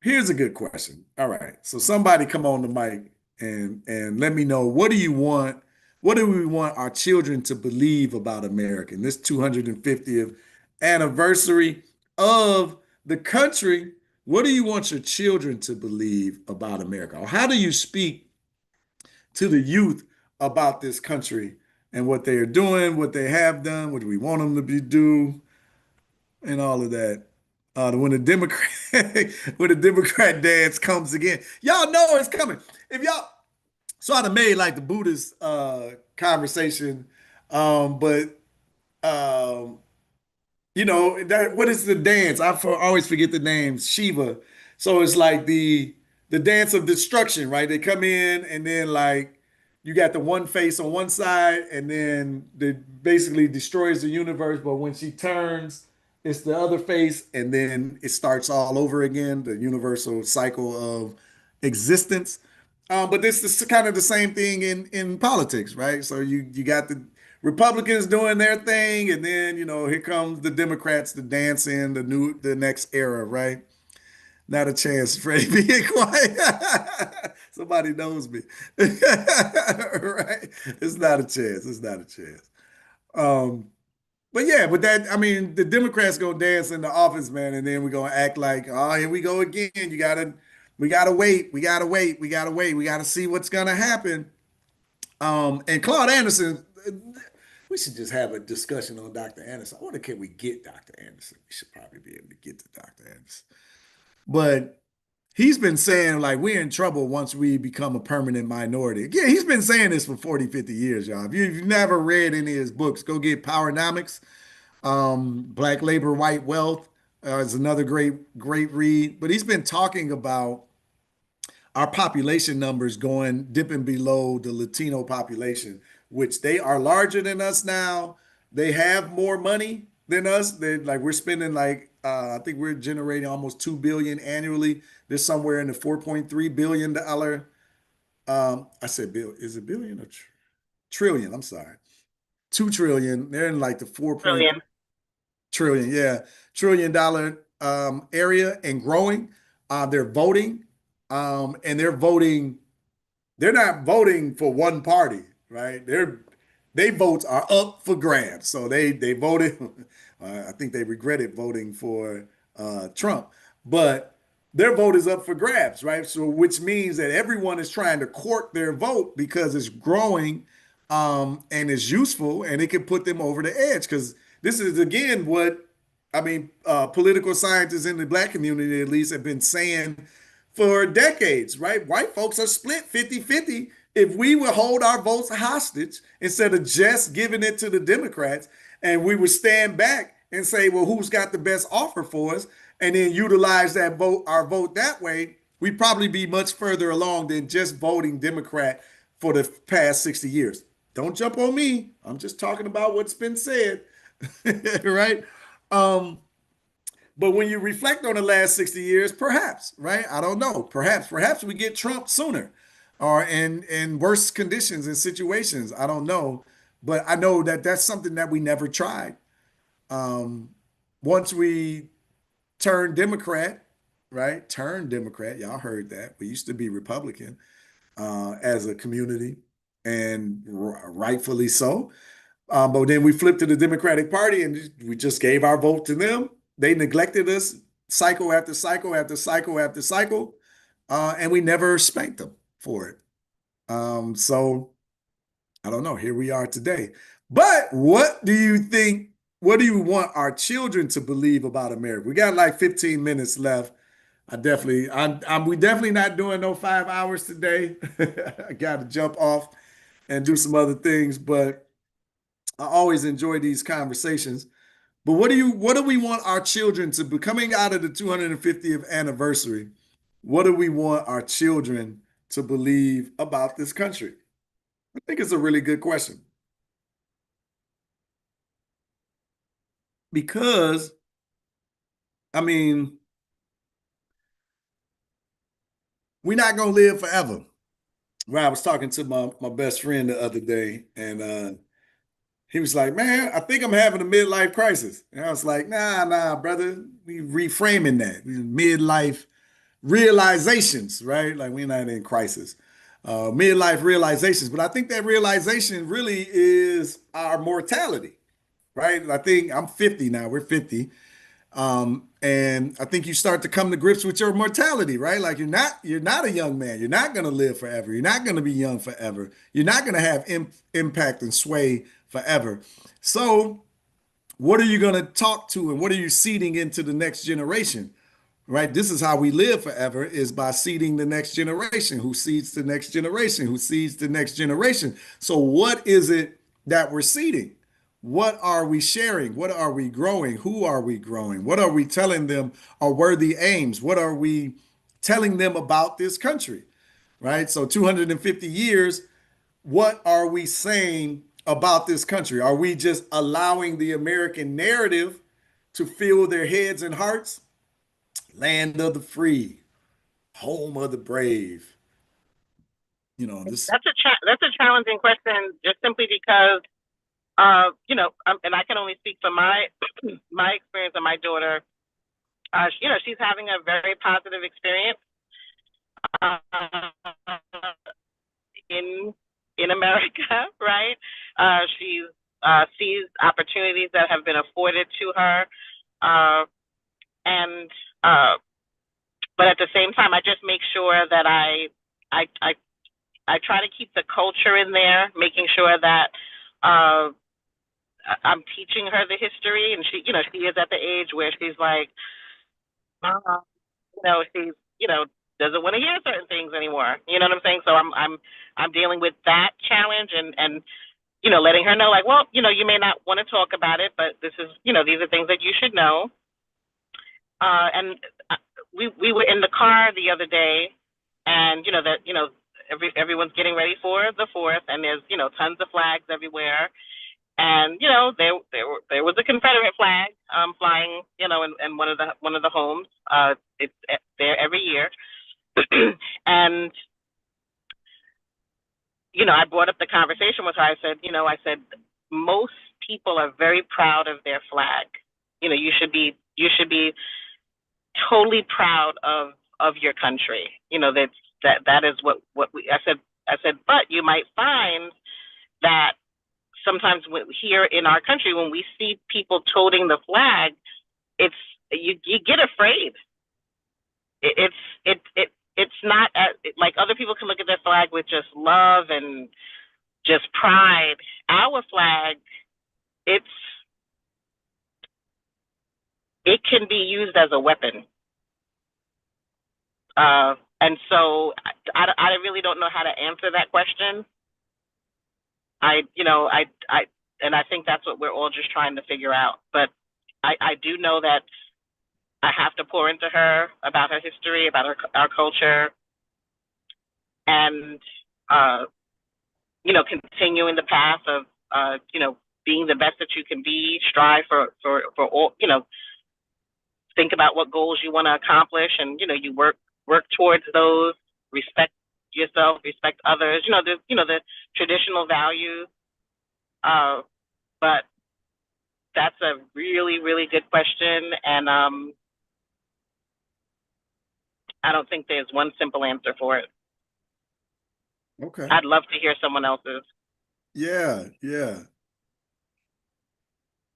Here's a good question. All right, so somebody come on the mic and let me know, what do we want our children to believe about America in this 250th anniversary of the country? What do you want your children to believe about America? Or how do you speak to the youth about this country and what they are doing, what they have done, what do we want them to do, and all of that? When the Democrat when the Democrat dance comes again, y'all know it's coming. If y'all, so I'd have made like the Buddhist conversation, but um, that what is the dance? Always forget the names. Shiva. So it's like the dance of destruction, right? They come in and then like you got the one face on one side, and then it basically destroys the universe. But when she turns, it's the other face, and then it starts all over again, the universal cycle of existence. But this is kind of the same thing in politics, right? So you got the Republicans doing their thing, and then here comes the Democrats to dance in the next era, right? Not a chance, Freddie. Being quiet. Somebody knows me. Right? It's not a chance. It's not a chance. Um, but yeah, but that, I mean, the Democrats gonna dance in the office, man, and then we're gonna act like, oh, here we go again. We gotta wait, we gotta wait, we gotta wait, we gotta see what's gonna happen. And Claude Anderson, we should just have a discussion on Dr. Anderson. I wonder, can we get Dr. Anderson? We should probably be able to get to Dr. Anderson. But he's been saying like we're in trouble once we become a permanent minority. Yeah, he's been saying this for 40, 50 years, y'all. If you've never read any of his books, go get Powernomics. Black Labor, White Wealth is another great read. But he's been talking about our population numbers dipping below the Latino population, which they are larger than us now. They have more money than us. They like we're spending like I think we're generating almost 2 billion annually. They're somewhere in the 4.3 billion dollar. I said bill. Is it billion or trillion? I'm sorry, 2 trillion. They're in like the 4.3 Brilliant. trillion. Yeah, $1 trillion area and growing. They're voting, and they're voting. They're not voting for one party, right? They votes are up for grabs. So they voted. I think they regretted voting for Trump, but their vote is up for grabs, right? So which means that everyone is trying to court their vote because it's growing, and it's useful, and it can put them over the edge. Because this is again what I mean, political scientists in the black community at least have been saying for decades, right? White folks are split 50-50. If we would hold our votes hostage instead of just giving it to the Democrats, and we would stand back and say, well, who's got the best offer for us, and then utilize that vote, our vote that way, we'd probably be much further along than just voting Democrat for the past 60 years. Don't jump on me. I'm just talking about what's been said, right? But when you reflect on the last 60 years, perhaps, right? I don't know. Perhaps we get Trump sooner or in worse conditions and situations. I don't know. But I know that that's something that we never tried. Once we turned Democrat, right? Turned Democrat. Y'all heard that. We used to be Republican as a community, and rightfully so. But then we flipped to the Democratic Party and we just gave our vote to them. They neglected us cycle after cycle after cycle after cycle, and we never spanked them for it. So I don't know. Here we are today. But what do you think? What do you want our children to believe about America? We got like 15 minutes left. We definitely not doing no 5 hours today. I got to jump off and do some other things, but I always enjoy these conversations. But what do we want our children to be coming out of the 250th anniversary? What do we want our children to believe about this country? I think it's a really good question. Because, I mean, we're not going to live forever. Right, I was talking to my best friend the other day, and he was like, man, I think I'm having a midlife crisis. And I was like, nah, brother. We reframing that. Midlife realizations, right? Like we're not in crisis. Midlife realizations. But I think that realization really is our mortality, right? I think I'm 50 now. We're 50. And I think you start to come to grips with your mortality, right? Like you're not a young man. You're not going to live forever. You're not going to be young forever. You're not going to have impact and sway forever. So what are you going to talk to and what are you seeding into the next generation? Right? This is how we live forever, is by seeding the next generation, who seeds the next generation, who seeds the next generation. So what is it that we're seeding? What are we sharing? What are we growing? Who are we growing? What are we telling them are worthy aims? What are we telling them about this country? Right? So 250 years, what are we saying about this country? Are we just allowing the American narrative to fill their heads and hearts? Land of the free, home of the brave. This. That's a challenging question, just simply because, and I can only speak for my my experience of my daughter. she's having a very positive experience uh, in America, right? She sees opportunities that have been afforded to her, uh, and but at the same time, I just make sure that I I I try to keep the culture in there, making sure that uh, I'm teaching her the history, and she is at the age where she's like, uh, she's doesn't want to hear certain things anymore. You know what I'm saying? So I'm dealing with that challenge, and letting her know, like, well, you may not want to talk about it, but this is, these are things that you should know. And we were in the car the other day, and everyone's getting ready for the fourth, and there's tons of flags everywhere, and there was a Confederate flag flying in one of the homes. It's there every year, and I brought up the conversation with her. I said most people are very proud of their flag. You should be totally proud of your country. That is what I said, but you might find that sometimes here in our country, when we see people toting the flag, you get afraid. It's not like other people can look at their flag with just love and just pride. Our flag, it can be used as a weapon. And so I really don't know how to answer that question. And I think that's what we're all just trying to figure out. But I do know that I have to pour into her about her history, about our culture, and continuing the path of being the best that you can be. Strive for all. Think about what goals you want to accomplish, and you work towards those. Respect yourself, respect others. The traditional values. But that's a really, really good question, and I don't think there's one simple answer for it. Okay. I'd love to hear someone else's. Yeah, yeah.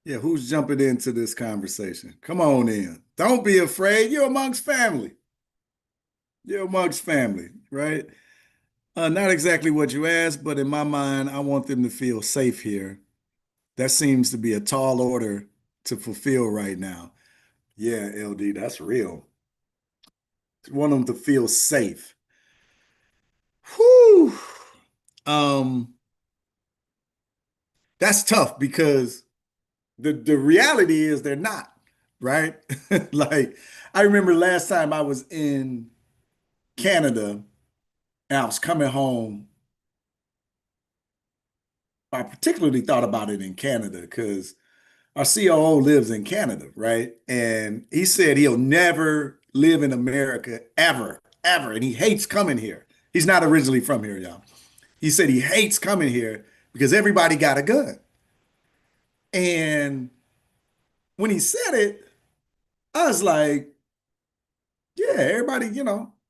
Yeah, who's jumping into this conversation? Come on in. Don't be afraid. You're amongst family. You're amongst family, right? Not exactly what you asked, but in my mind, I want them to feel safe here. That seems to be a tall order to fulfill right now. Yeah, LD, that's real. Want them to feel safe. Whew. Um, that's tough because the reality is they're not, right? Like I remember last time I was in Canada and I was coming home. I particularly thought about it in Canada because our COO lives in Canada, right? And he said he'll never live in America ever, ever. And he hates coming here. He's not originally from here, y'all. He said he hates coming here because everybody got a gun. And when he said it, I was like, yeah, everybody,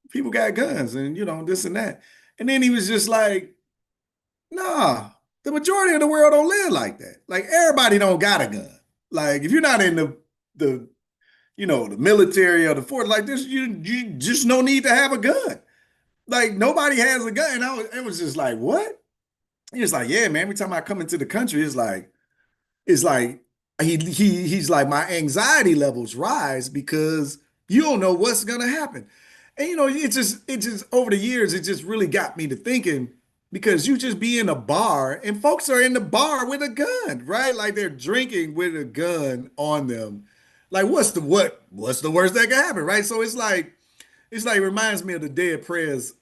people got guns and, this and that. And then he was just like, nah, the majority of the world don't live like that. Like everybody don't got a gun. Like if you're not in the military or the force like this, you just no need to have a gun. Like nobody has a gun. And it was just like, what? He was like, yeah, man. Every time I come into the country, it's like he's like my anxiety levels rise because you don't know what's gonna happen. And it just over the years, it just really got me to thinking because you just be in a bar and folks are in the bar with a gun, right? Like they're drinking with a gun on them. Like what's the worst that can happen, right? So it's like it reminds me of the Dead Prez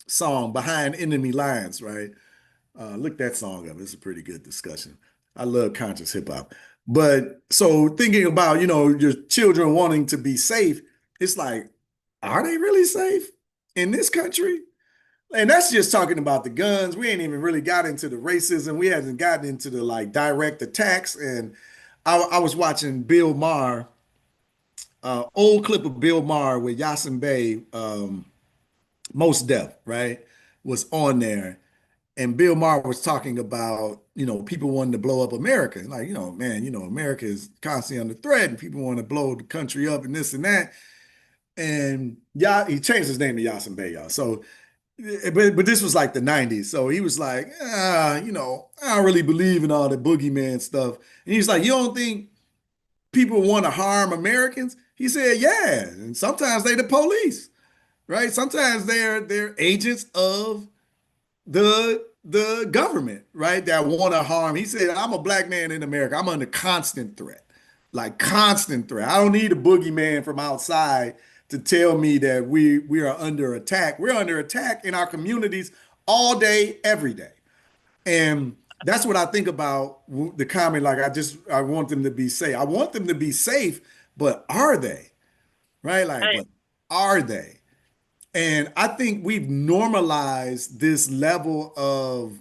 song Behind Enemy Lines, right? Look that song up. It's a pretty good discussion. I love conscious hip hop. But so thinking about, your children wanting to be safe, it's like, are they really safe in this country? And that's just talking about the guns. We ain't even really got into the racism. We haven't gotten into the like direct attacks. And I was watching Bill Maher old clip of Bill Maher with Yasin Bey, Most Def, right, was on there. And Bill Maher was talking about, people wanting to blow up America. Like, man, America is constantly under threat and people want to blow the country up and this and that. And yeah, he changed his name to Yasin Bey, y'all. So, but this was like the 90s. So he was like, I don't really believe in all the boogeyman stuff. And he's like, you don't think people want to harm Americans? He said, yeah. And sometimes they the police, right? Sometimes they're agents of the government, right? That want to harm. He said, I'm a black man in America. I'm under constant threat, like constant threat. I don't need a boogeyman from outside to tell me that we are under attack. We're under attack in our communities all day, every day. And that's what I think about the comment. Like, I want them to be safe. I want them to be safe, but are they? Right? Like, Right. but are they? And I think we've normalized this level of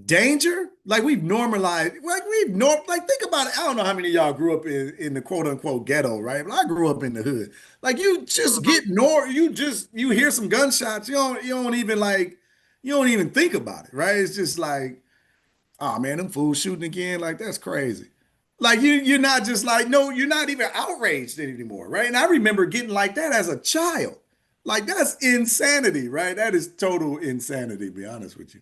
danger. Like we've normalized, like think about it. I don't know how many of y'all grew up in the quote unquote ghetto, right? But I grew up in the hood. Like you just Mhm. get you hear some gunshots, you don't even think about it, right? It's just like, oh man, them fools shooting again. Like that's crazy. Like you're not just like, no, you're not even outraged anymore, right? And I remember getting like that as a child. Like that's insanity, right? That is total insanity, to be honest with you.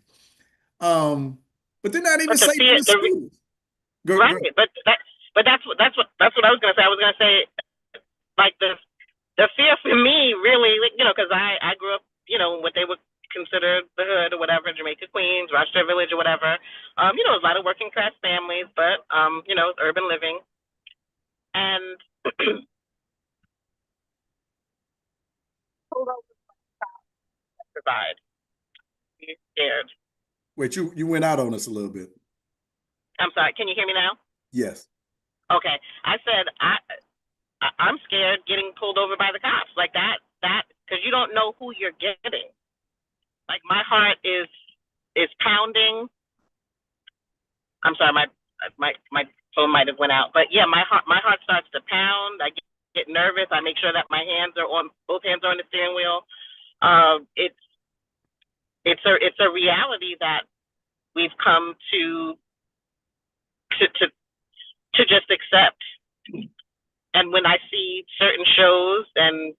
But they're not even But the safe in fear, the schools. Go. right? But that's what I was gonna say. I was gonna say like the fear for me really, because I grew up, what they would consider the hood or whatever, Jamaica Queens, Rochester Village or whatever. A lot of working class families, but urban living and hold on, provide. You're scared. Wait, you went out on us a little bit. I'm sorry. Can you hear me now? Yes. Okay. I said I'm scared getting pulled over by the cops like that because you don't know who you're getting. Like my heart is pounding. I'm sorry, my phone might have went out, but yeah, my heart starts to pound. I get nervous. I make sure that both hands are on the steering wheel. It's a reality that we've come to just accept. And when I see certain shows and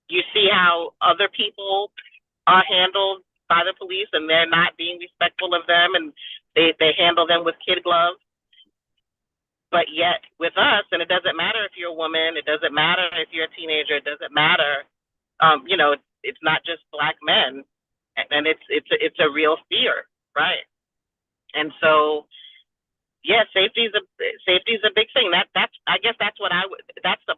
you see how other people are handled by the police and they're not being respectful of them and they handle them with kid gloves. But yet with us, and it doesn't matter if you're a woman, it doesn't matter if you're a teenager, it doesn't matter. It's not just black men, and it's a real fear, right? And so, yeah, safety is a big thing. That's I guess that's what that's the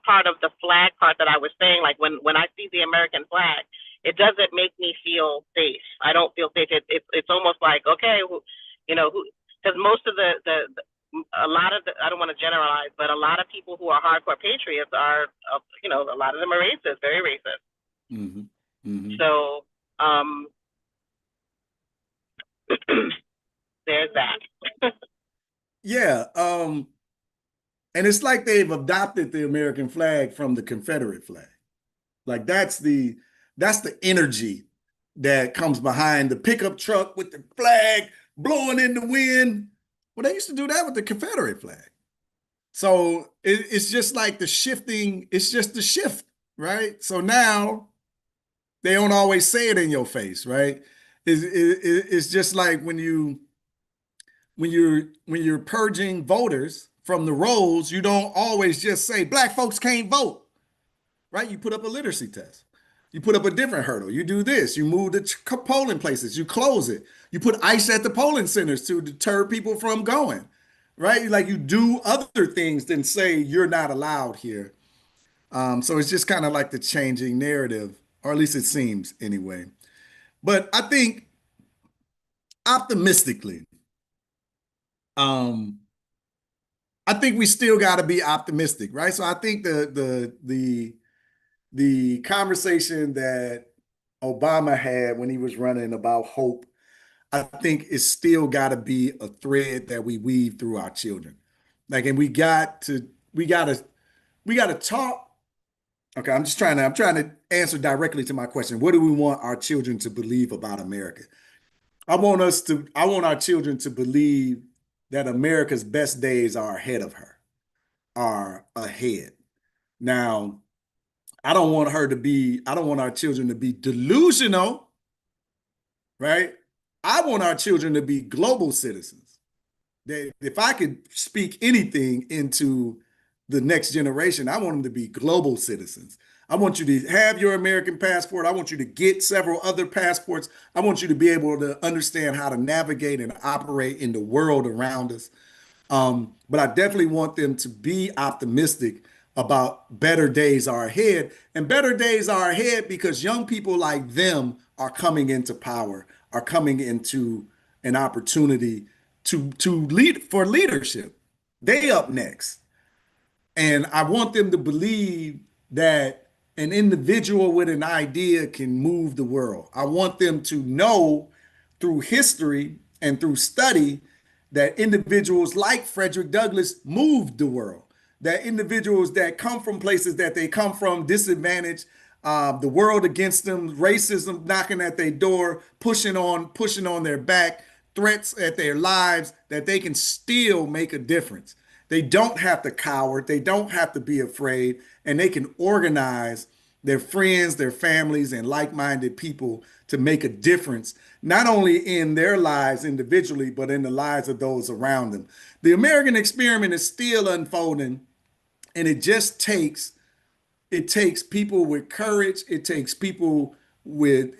part of the flag part that I was saying. Like when I see the American flag, it doesn't make me feel safe. I don't feel safe. It's almost like, okay, who, because most of a lot of I don't want to generalize, but a lot of people who are hardcore patriots are, a lot of them are racist, very racist. Mm-hmm. Mm-hmm. So, there's that. Yeah. And it's like they've adopted the American flag from the Confederate flag. Like that's the energy that comes behind the pickup truck with the flag blowing in the wind. Well, they used to do that with the Confederate flag. So it's just like it's just the shift, right? So now they don't always say it in your face, right? It's just like when you're purging voters from the rolls, you don't always just say black folks can't vote, right? You put up a literacy test. You put up a different hurdle. You do this. You move the polling places. You close it. You put ice at the polling centers to deter people from going, right? Like you do other things than say you're not allowed here. So it's just kind of like the changing narrative, or at least it seems anyway. But I think optimistically, um, I think we still got to be optimistic, right? So I think the conversation that Obama had when he was running about hope, I think it's still got to be a thread that we weave through our children. Like, and we gotta talk. Okay, I'm trying to answer directly to my question. What do we want our children to believe about America? I want our children to believe that America's best days are ahead of her, are ahead. Now, I don't want our children to be delusional, right? I want our children to be global citizens. If I could speak anything into the next generation, I want them to be global citizens. I want you to have your American passport. I want you to get several other passports. I want you to be able to understand how to navigate and operate in the world around us. But I definitely want them to be optimistic about better days are ahead. And better days are ahead because young people like them are coming into power, are coming into an opportunity to lead for leadership. They up next. And I want them to believe that an individual with an idea can move the world. I want them to know through history and through study that individuals like Frederick Douglass moved the world, that individuals that come from places that they come from, disadvantaged, the world against them, racism knocking at their door, pushing on their back, threats at their lives, that they can still make a difference. They don't have to cower, they don't have to be afraid, and they can organize their friends, their families, and like-minded people to make a difference, not only in their lives individually, but in the lives of those around them. The American experiment is still unfolding, and it takes people with courage. It takes people with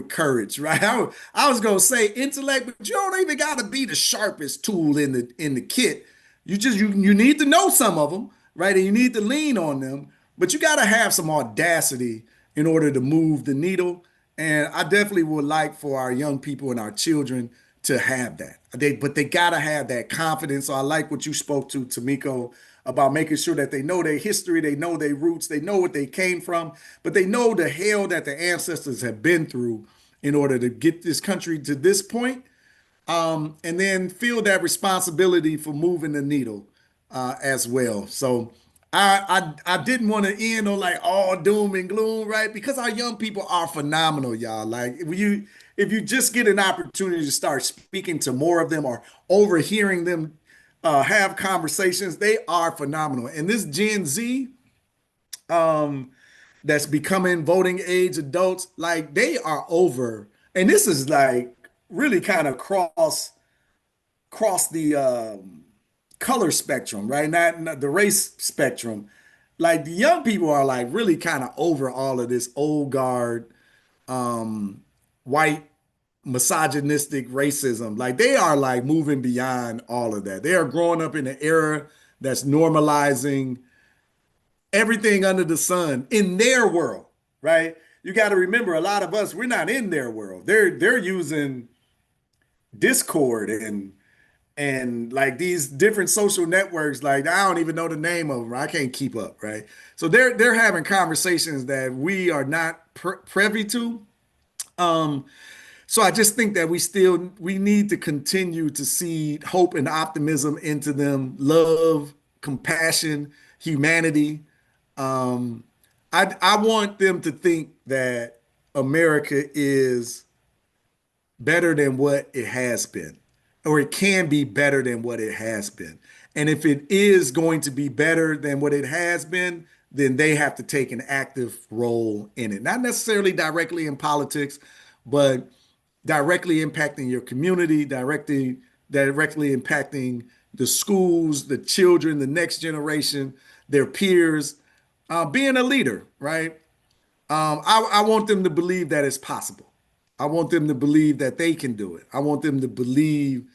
courage, right? I was gonna say intellect, but you don't even gotta be the sharpest tool in the kit. You need to know some of them, right? And you need to lean on them, but you gotta have some audacity in order to move the needle. And I definitely would like for our young people and our children to have that. But they gotta have that confidence. So I like what you spoke to, Tamiko, about making sure that they know their history, they know their roots, they know what they came from, but they know the hell that their ancestors have been through in order to get this country to this point, and then feel that responsibility for moving the needle as well. So I didn't want to end on like all doom and gloom, right? Because our young people are phenomenal, y'all. Like if you just get an opportunity to start speaking to more of them or overhearing them have conversations, they are phenomenal. And this Gen Z that's becoming voting age adults, like they are over. And this is like really kind of cross the color spectrum, right? Not the race spectrum. Like the young people are like really kind of over all of this old guard, white misogynistic racism. Like they are like moving beyond all of that. They are growing up in an era that's normalizing everything under the sun in their world, right? You got to remember, a lot of us, we're not in their world. They're using Discord and like these different social networks. Like I don't even know the name of them. I can't keep up, right? So they're having conversations that we are not privy to. So I just think that we need to continue to seed hope and optimism into them, love, compassion, humanity. Um, I want them to think that America is better than what it has been, or it can be better than what it has been. And if it is going to be better than what it has been, then they have to take an active role in it. Not necessarily directly in politics, but directly impacting your community, directly impacting the schools, the children, the next generation, their peers, being a leader, right? I want them to believe that it's possible. I want them to believe that they can do it. I want them to believe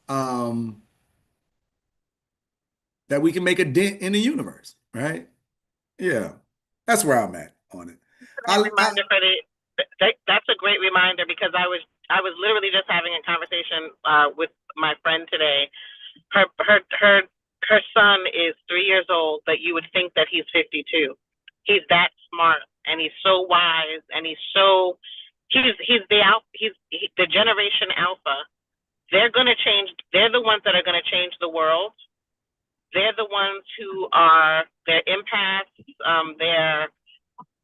um, that we can make a dent in the universe, right? Yeah, that's where I'm at on it. Great reminder for that's a great reminder because I was literally just having a conversation with my friend today. Her son is 3 years old, but you would think that he's 52. He's that smart and he's so wise and he's the generation alpha. They're going to change. They're the ones that are going to change the world. they're the ones who are, they're empaths.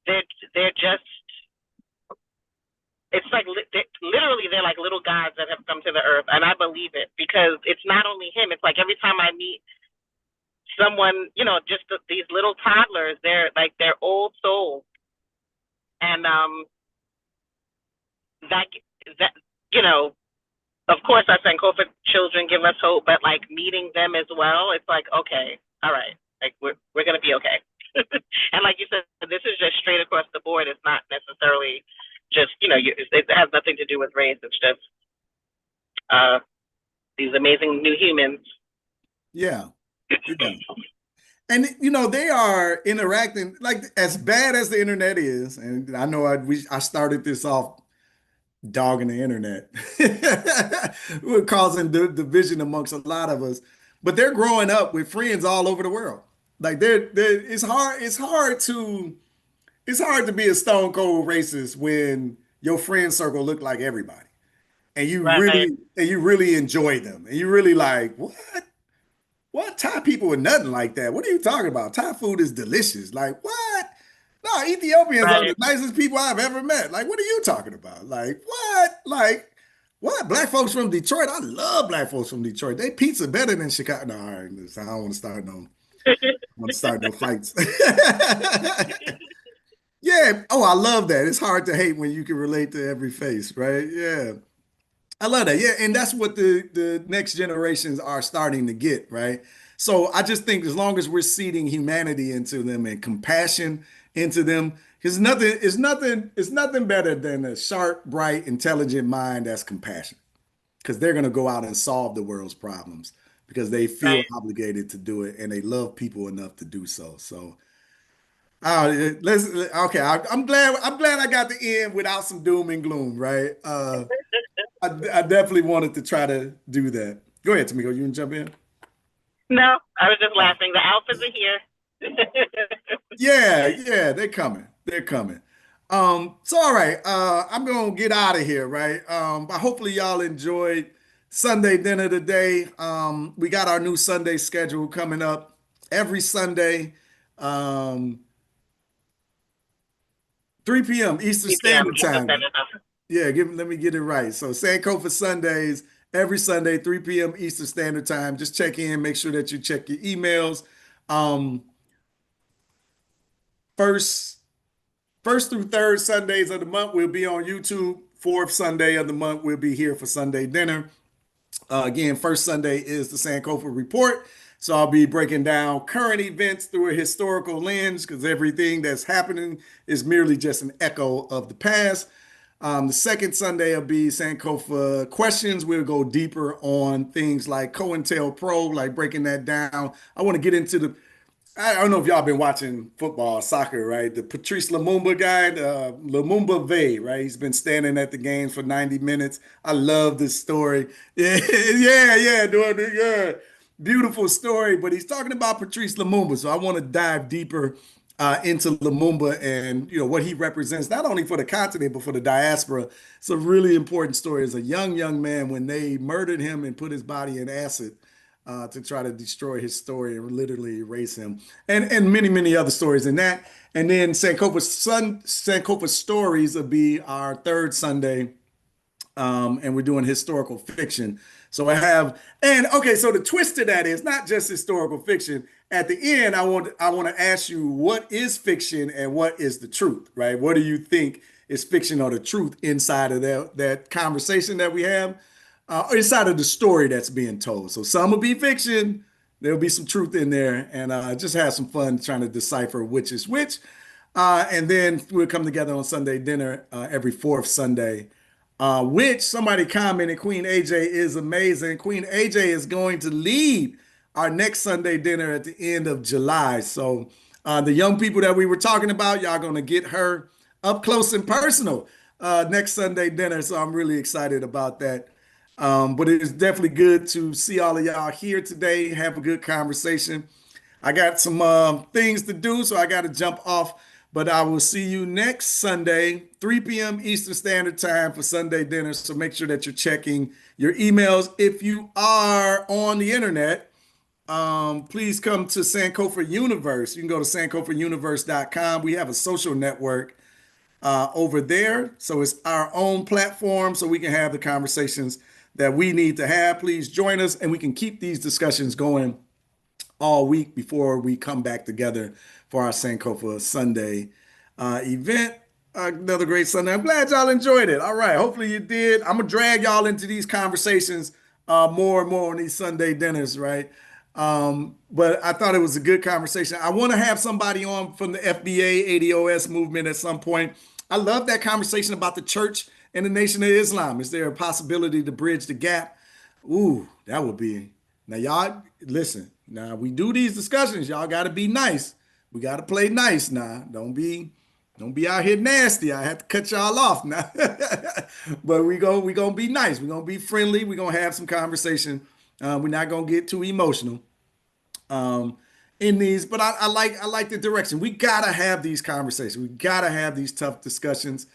They're just, it's like literally they're like little gods that have come to the earth, and I believe it because it's not only him. It's like every time I meet someone, just these little toddlers, they're like they're old souls, and that that of course our Sankofa children give us hope, but like meeting them as well, it's like okay, all right, like we're gonna be okay. And like you said, this is just straight across the board. It's not necessarily just it has nothing to do with race. It's just these amazing new humans. Yeah. Yeah. And they are interacting like as bad as the internet is, and I know I started this off dogging the internet. We're causing division amongst a lot of us, but they're growing up with friends all over the world. Like it's hard to be a stone cold racist when your friend circle look like everybody, and Right. you really enjoy them, and you really like what. What? Thai people are nothing like that. What are you talking about? Thai food is delicious. Like, what? No, Ethiopians are Right. the nicest people I've ever met. Like, what are you talking about? Like, what? Like, what? Black folks from Detroit. I love black folks from Detroit. They pizza better than Chicago. No, all right. Listen, I don't want to start no fights. Yeah. Oh, I love that. It's hard to hate when you can relate to every face, right? Yeah. I love that. Yeah, and that's what the next generations are starting to get, right? So I just think as long as we're seeding humanity into them and compassion into them, because it's nothing better than a sharp, bright, intelligent mind that's compassionate. Because they're gonna go out and solve the world's problems because they feel Right. obligated to do it and they love people enough to do so. So let's okay. I'm glad I got the end without some doom and gloom, right? I definitely wanted to try to do that. Go ahead, Tamiko. You can jump in. No, I was just laughing. The alphas are here. Yeah, yeah, they're coming. They're coming. So all right, I'm gonna get out of here, right? But hopefully y'all enjoyed Sunday dinner today. We got our new Sunday schedule coming up every Sunday, um, 3 p.m. Eastern 3 p.m. Standard Eastern Time. Standard Time. Yeah, let me get it right. So Sankofa Sundays every Sunday, 3 p.m. Eastern Standard Time. Just check in, make sure that you check your emails. Um, first first through third Sundays of the month, we'll be on YouTube. Fourth Sunday of the month, we'll be here for Sunday dinner. Again, first Sunday is the Sankofa Report. So I'll be breaking down current events through a historical lens because everything that's happening is merely just an echo of the past. The second Sunday will be Sankofa questions. We'll go deeper on things like COINTELPRO, like breaking that down. I want to get into I don't know if y'all been watching football, soccer, right? The Patrice Lumumba guy, Lumumba Vey, right? He's been standing at the games for 90 minutes. I love this story. Yeah, yeah, yeah. Beautiful story, but he's talking about Patrice Lumumba. So I want to dive deeper into Lumumba and what he represents, not only for the continent, but for the diaspora. It's a really important story. As a young man, when they murdered him and put his body in acid, to try to destroy his story and literally erase him, and many other stories in that. And then Sankofa Stories will be our third Sunday, and we're doing historical fiction. So so the twist to that is not just historical fiction. At the end, I want to ask you what is fiction and what is the truth, right? What do you think is fiction or the truth inside of that conversation that we have? Inside of the story that's being told. So some will be fiction, there'll be some truth in there, and just have some fun trying to decipher which is which. And then we'll come together on Sunday dinner every fourth Sunday, which somebody commented Queen AJ is amazing. Queen AJ is going to lead our next Sunday dinner at the end of July. So the young people that we were talking about, y'all going to get her up close and personal next Sunday dinner. So I'm really excited about that. But it is definitely good to see all of y'all here today, have a good conversation. I got some things to do, so I got to jump off. But I will see you next Sunday, 3 p.m. Eastern Standard Time for Sunday dinner. So make sure that you're checking your emails. If you are on the internet, please come to Sankofa Universe. You can go to sankofauniverse.com. We have a social network over there. So it's our own platform so we can have the conversations that we need to have. Please join us and we can keep these discussions going all week before we come back together for our Sankofa Sunday event. Another great Sunday. I'm glad y'all enjoyed it. All right. Hopefully you did. I'm going to drag y'all into these conversations more and more on these Sunday dinners, right? But I thought it was a good conversation. I want to have somebody on from the FBA ADOS movement at some point. I love that conversation about the church and the Nation of Islam. Is there a possibility to bridge the gap? Ooh, that would be. Now, y'all, listen. Now, we do these discussions. Y'all got to be nice. We got to play nice now. Don't be out here nasty. I have to cut y'all off now. But we gonna be nice. We're gonna be friendly. We're gonna have some conversation. We're not gonna get too emotional in these, but I like the direction. We gotta have these conversations. We gotta have these tough discussions.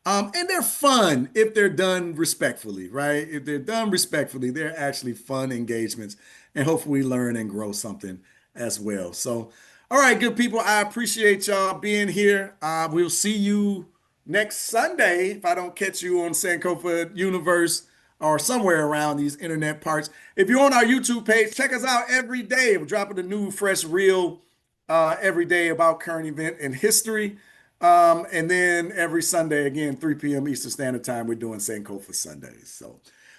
And they're fun if they're done respectfully, right? If they're done respectfully, they're actually fun engagements. And hopefully we learn and grow something as well. So, all right, good people. I appreciate y'all being here. We'll see you next Sunday if I don't catch you on Sankofa Universe or somewhere around these internet parts. If you're on our YouTube page, check us out every day. We're dropping a new, fresh reel every day about current event and history. And then every Sunday, again, 3 p.m. Eastern Standard Time, we're doing Sankofa Sundays. So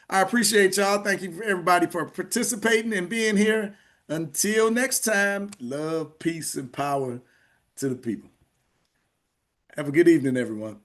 I appreciate y'all. Thank you, everybody, for participating and being here. Until next time, love, peace, and power to the people. Have a good evening, everyone.